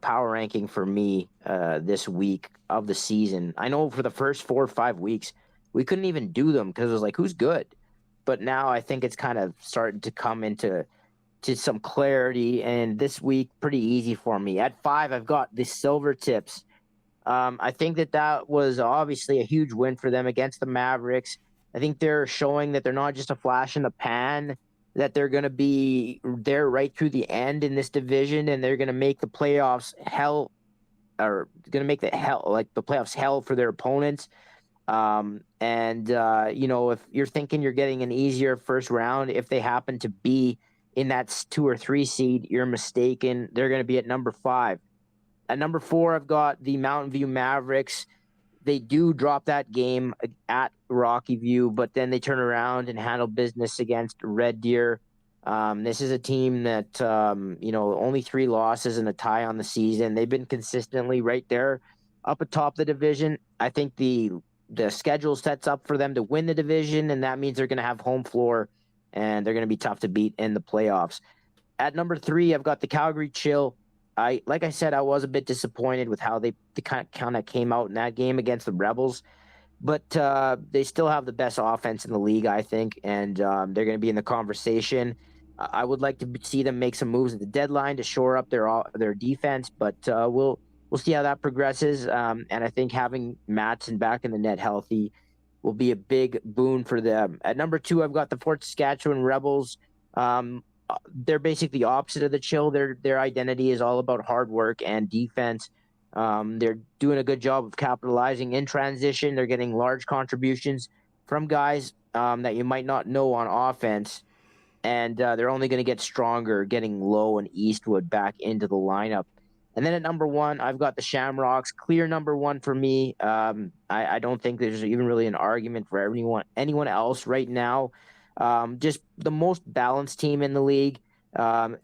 power ranking for me this week of the season. I know for the first 4 or 5 weeks, we couldn't even do them because it was like, who's good? But now I think it's kind of starting to come into some clarity, and this week, pretty easy for me. At 5, I've got the Silver Tips. I think that was obviously a huge win for them against the Mavericks. I think they're showing that they're not just a flash in the pan, that they're going to be there right through the end in this division, and they're going to make the playoffs hell are going to make the playoffs hell for their opponents. If you're thinking you're getting an easier first round, if they happen to be in that 2 or 3 seed, you're mistaken. They're going to be at number 5. At number 4, I've got the Mountain View Mavericks. They do drop that game at Rocky View, but then they turn around and handle business against Red Deer. This is a team that, only 3 losses and a tie on the season. They've been consistently right there up atop the division. I think the schedule sets up for them to win the division, and that means they're going to have home floor, and they're going to be tough to beat in the playoffs. At number 3, I've got the Calgary Chill. Like I said, I was a bit disappointed with how they kind of came out in that game against the Rebels, but they still have the best offense in the league, I think, and they're going to be in the conversation. I would like to see them make some moves at the deadline to shore up their defense, but we'll see how that progresses. And I think having Matson back in the net healthy will be a big boon for them. At number 2, I've got the Fort Saskatchewan Rebels. They're basically the opposite of the Chill. Their identity is all about hard work and defense. They're doing a good job of capitalizing in transition. They're getting large contributions from guys that you might not know on offense. And they're only going to get stronger getting Lowe and Eastwood back into the lineup. And then at number 1, I've got the Shamrocks. Clear number 1 for me. I don't think there's even really an argument for anyone else right now. Just the most balanced team in the league.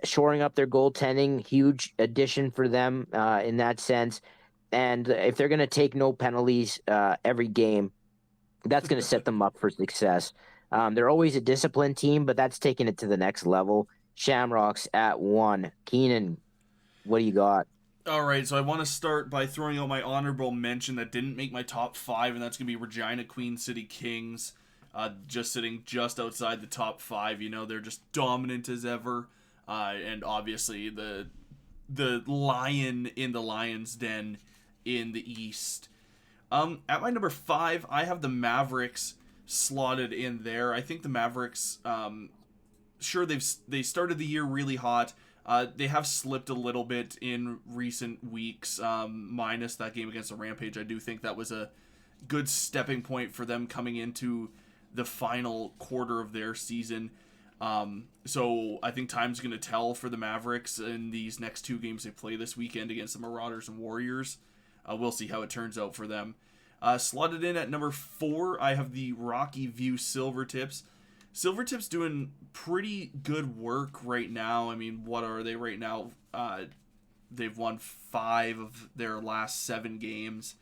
Shoring up their goaltending, huge addition for them in that sense. And if they're going to take no penalties every game, that's going to set them up for success. They're always a disciplined team, but that's taking it to the next level. Shamrocks at 1. Keenan, what do you got? All right, so I want to start by throwing out my honorable mention that didn't make my top 5, and that's going to be Regina Queen City Kings, just sitting just outside the top 5. They're just dominant as ever, and obviously the lion in the lion's den in the East. At my number 5, I have the Mavericks slotted in there. I think the Mavericks, sure, they started the year really hot. They have slipped a little bit in recent weeks, minus that game against the Rampage. I do think that was a good stepping point for them coming into the final quarter of their season. So I think time's going to tell for the Mavericks in these next 2 games they play this weekend against the Marauders and Warriors. We'll see how it turns out for them. Slotted in at number 4, I have the Rocky View Silvertips. Silvertips doing pretty good work right now. I mean, what are they right now? They've won 5 of their last 7 games.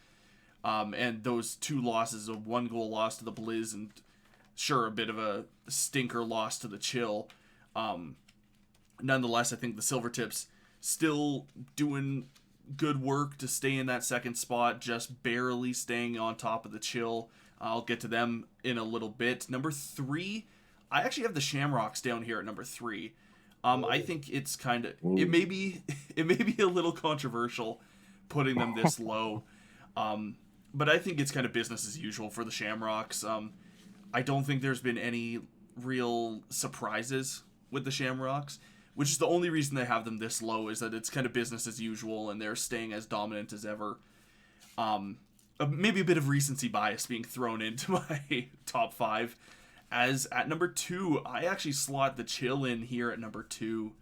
And those 2 losses, a 1-goal loss to the Blizz and sure, a bit of a stinker loss to the Chill. Nonetheless, I think the Silvertips still doing good work to stay in that second spot, just barely staying on top of the Chill. I'll get to them in a little bit. Number 3, I actually have the Shamrocks down here at number 3. I think it's kind of it may be a little controversial putting them this low, but I think it's kind of business as usual for the Shamrocks. I don't think there's been any real surprises with the Shamrocks, which is the only reason they have them this low, is that it's kind of business as usual and they're staying as dominant as ever. Maybe a bit of recency bias being thrown into my top 5. As at number 2, I actually slot the Chill in here at number 2.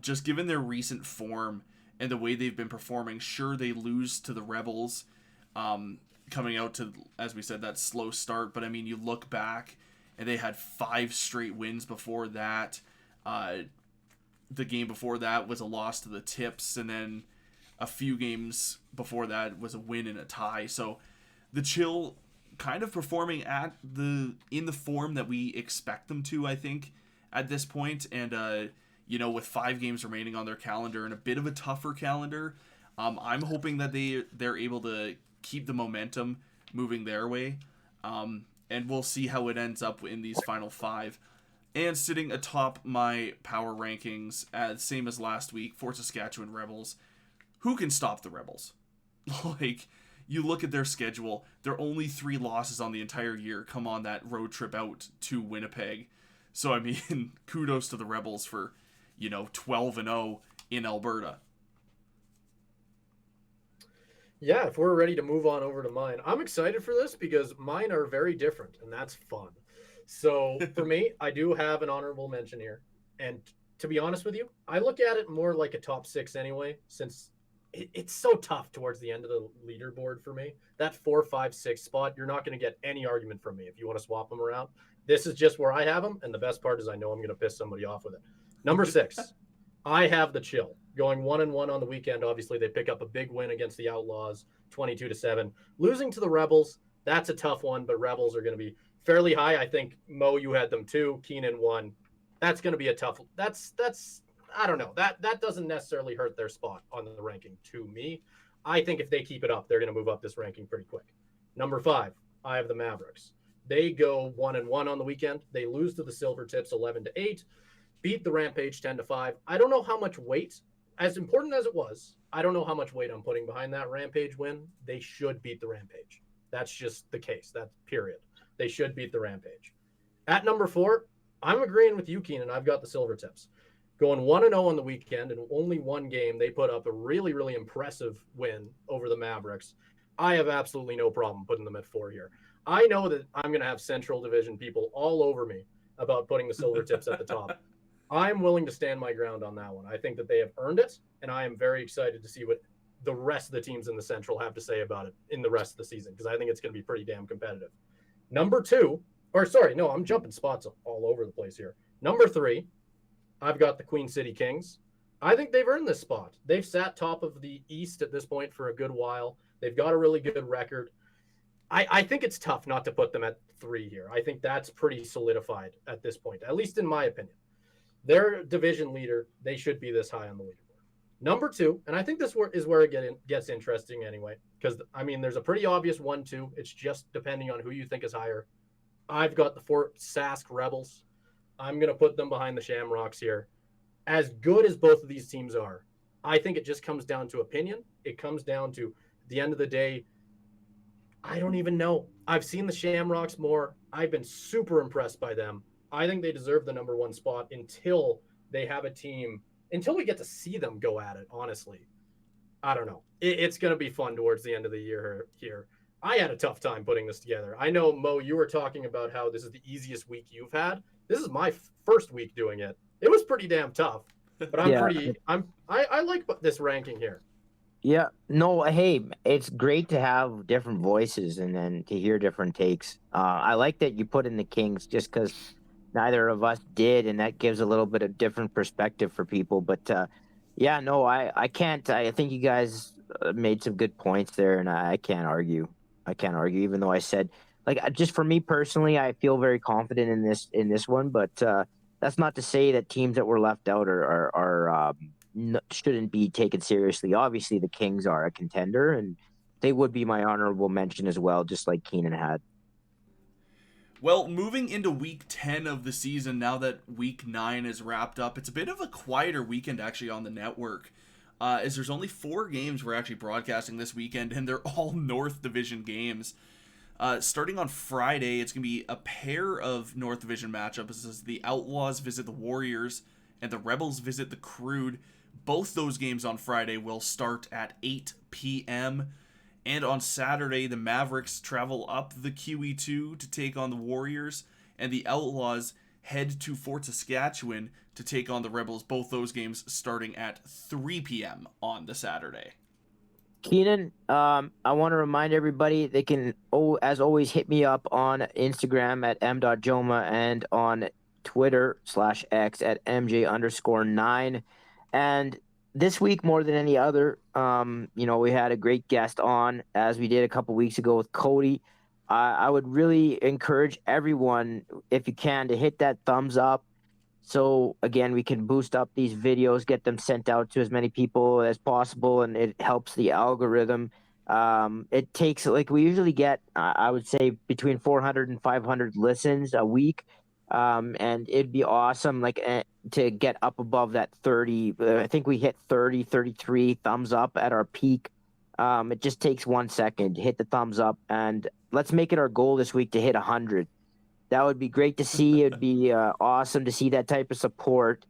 Just given their recent form and the way they've been performing, sure, they lose to the Rebels, coming out to, as we said, that slow start. But I mean, you look back and they had 5 straight wins before that. The game before that was a loss to the Tips, and then a few games before that was a win and a tie. So the Chill kind of performing in the form that we expect them to, I think, at this point. And with 5 games remaining on their calendar and a bit of a tougher calendar, I'm hoping that they're able to keep the momentum moving their way. And we'll see how it ends up in these final 5. And sitting atop my power rankings, same as last week, Fort Saskatchewan Rebels. Who can stop the Rebels? Like, you look at their schedule, their only 3 losses on the entire year come on that road trip out to Winnipeg. So, I mean, kudos to the Rebels for, 12-0 in Alberta. Yeah, if we're ready to move on over to mine, I'm excited for this because mine are very different, and that's fun. So for me, I do have an honorable mention here. And to be honest with you, I look at it more like a top six anyway, since it's so tough towards the end of the leaderboard for me. That 4, 5, 6 spot, you're not going to get any argument from me if you want to swap them around. This is just where I have them, and the best part is I know I'm going to piss somebody off with it. Number 6, I have the Chill going 1-1 on the weekend. Obviously, they pick up a big win against the Outlaws, 22-7. Losing to the Rebels, that's a tough one, but Rebels are going to be fairly high. I think Mo, you had them too. Keenan 1. That's going to be a tough. That's I don't know. That doesn't necessarily hurt their spot on the ranking to me. I think if they keep it up, they're going to move up this ranking pretty quick. Number 5, I have the Mavericks. They go 1-1 on the weekend. They lose to the Silvertips 11-8. Beat the Rampage 10-5. I don't know how much weight, as important as it was, I don't know how much weight I'm putting behind that Rampage win. They should beat the Rampage. That's just the case. That's period. They should beat the Rampage. At number 4, I'm agreeing with you, Keenan. I've got the Silvertips. Going 1-0 on the weekend in only one game, they put up a really, really impressive win over the Mavericks. I have absolutely no problem putting them at 4 here. I know that I'm going to have Central Division people all over me about putting the Silvertips at the top. I'm willing to stand my ground on that one. I think that they have earned it, and I am very excited to see what the rest of the teams in the Central have to say about it in the rest of the season, because I think it's going to be pretty damn competitive. Number 2, or sorry, no, I'm jumping spots all over the place here. Number 3, I've got the Queen City Kings. I think they've earned this spot. They've sat top of the East at this point for a good while. They've got a really good record. I think it's tough not to put them at 3 here. I think that's pretty solidified at this point, at least in my opinion. Their division leader, they should be this high on the leaderboard. Number 2, and I think this is where it gets interesting anyway, because, I mean, there's a pretty obvious 1-2. It's just depending on who you think is higher. I've got the Fort Sask Rebels. I'm going to put them behind the Shamrocks here. As good as both of these teams are, I think it just comes down to opinion. It comes down to, at the end of the day, I don't even know. I've seen the Shamrocks more. I've been super impressed by them. I think they deserve the number 1 spot until they have a team, until we get to see them go at it, honestly. I don't know. It's going to be fun towards the end of the year here. I had a tough time putting this together. I know, Mo, you were talking about how this is the easiest week you've had. This is my first week doing it. It was pretty damn tough, but I like this ranking here. Yeah, no, hey, it's great to have different voices and then to hear different takes. I like that you put in the Kings just because neither of us did, and that gives a little bit of different perspective for people. But yeah, no, I can't. I think you guys made some good points there, and I can't argue. I can't argue, even though I said, like, just for me personally, I feel very confident in this one. But that's not to say that teams that were left out shouldn't be taken seriously. Obviously, the Kings are a contender, and they would be my honorable mention as well, just like Keenan had. Well, moving into week 10 of the season, now that week 9 is wrapped up, it's a bit of a quieter weekend actually on the network, as there's only 4 games we're actually broadcasting this weekend, and they're all North Division games. Starting on Friday, it's going to be a pair of North Division matchups as the Outlaws visit the Warriors and the Rebels visit the CROW. Both those games on Friday will start at 8 p.m., and on Saturday, the Mavericks travel up the QE2 to take on the Warriors, and the Outlaws head to Fort Saskatchewan to take on the Rebels. Both those games starting at 3 p.m. on the Saturday. Keenan, I want to remind everybody they can, as always, hit me up on Instagram at m.joma and on Twitter/X at MJ_9. And this week, more than any other, we had a great guest on, as we did a couple weeks ago with Cody. I would really encourage everyone, if you can, to hit that thumbs up. So, again, we can boost up these videos, get them sent out to as many people as possible, and it helps the algorithm. It takes, like, we usually get, I would say, between 400 and 500 listens a week. And it'd be awesome, like, to get up above that 30. I think we hit 30, 33 thumbs up at our peak. It just takes 1 second to hit the thumbs up, and let's make it our goal this week to hit 100. That would be great to see. It'd be awesome to see that type of support.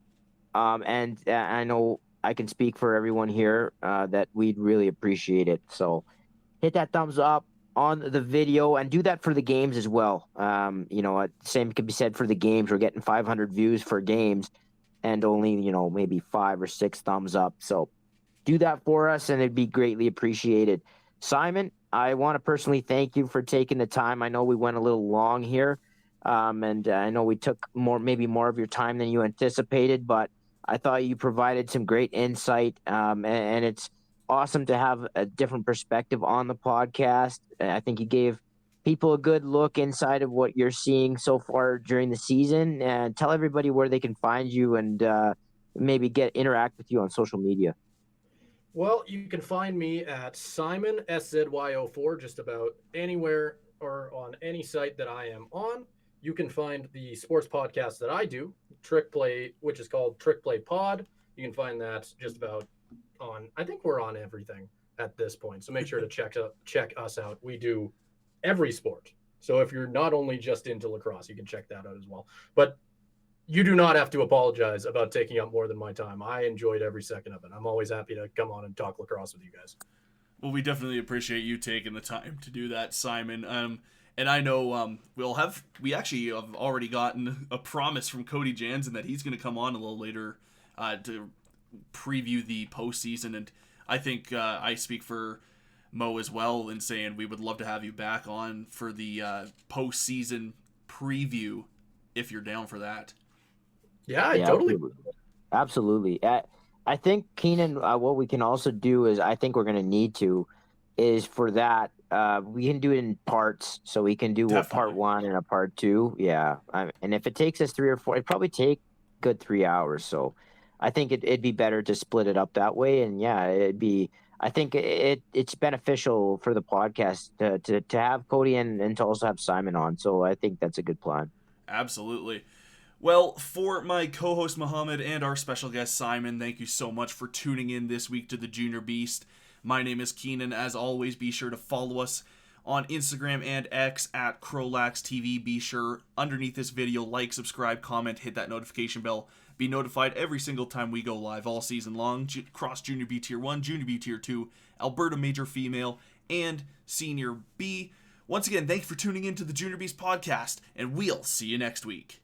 And I know I can speak for everyone here that we'd really appreciate it. So hit that thumbs up on the video, and do that for the games as well. Same could be said for the games. We're getting 500 views for games and only, maybe 5 or 6 thumbs up. So do that for us, and it'd be greatly appreciated. Simon, I want to personally thank you for taking the time. I know we went a little long here, and I know we took maybe more of your time than you anticipated, but I thought you provided some great insight, and it's awesome to have a different perspective on the podcast. I think you gave people a good look inside of what you're seeing so far during the season, and tell everybody where they can find you and maybe interact with you on social media. Well, you can find me at Simon SZY04 just about anywhere or on any site that I am on. You can find the sports podcast that I do, Trick Play, which is called Trick Play Pod. You can find that just about on, I think we're on everything at this point. So make sure to check us out. We do every sport. So if you're not only just into lacrosse, you can check that out as well. But you do not have to apologize about taking up more than my time. I enjoyed every second of it. I'm always happy to come on and talk lacrosse with you guys. Well, we definitely appreciate you taking the time to do that, Simon. And I know we actually have already gotten a promise from Cody Jansen that he's going to come on a little later to preview the postseason. And I think I speak for Mo as well in saying we would love to have you back on for the postseason preview if you're down for that. Yeah, totally. Absolutely. I think, Keenan, what we can also do is, I think we're going to need to, is for that, we can do it in parts. So we can do a part 1 and a part 2. Yeah. And if it takes us 3 or 4, it'd probably take good 3 hours. So I think it'd be better to split it up that way. And yeah, I think it's beneficial for the podcast to have Cody and to also have Simon on. So I think that's a good plan. Absolutely. Well, for my co-host Muhammad and our special guest Simon, thank you so much for tuning in this week to the Junior Beast. My name is Keenan. As always, be sure to follow us on Instagram and X at CROW LAX TV. Be sure underneath this video, like, subscribe, comment, hit that notification bell. Be notified every single time we go live all season long. Cross Junior B Tier 1, Junior B Tier 2, Alberta Major Female, and Senior B. Once again, thank you for tuning in to the Junior Beast podcast, and we'll see you next week.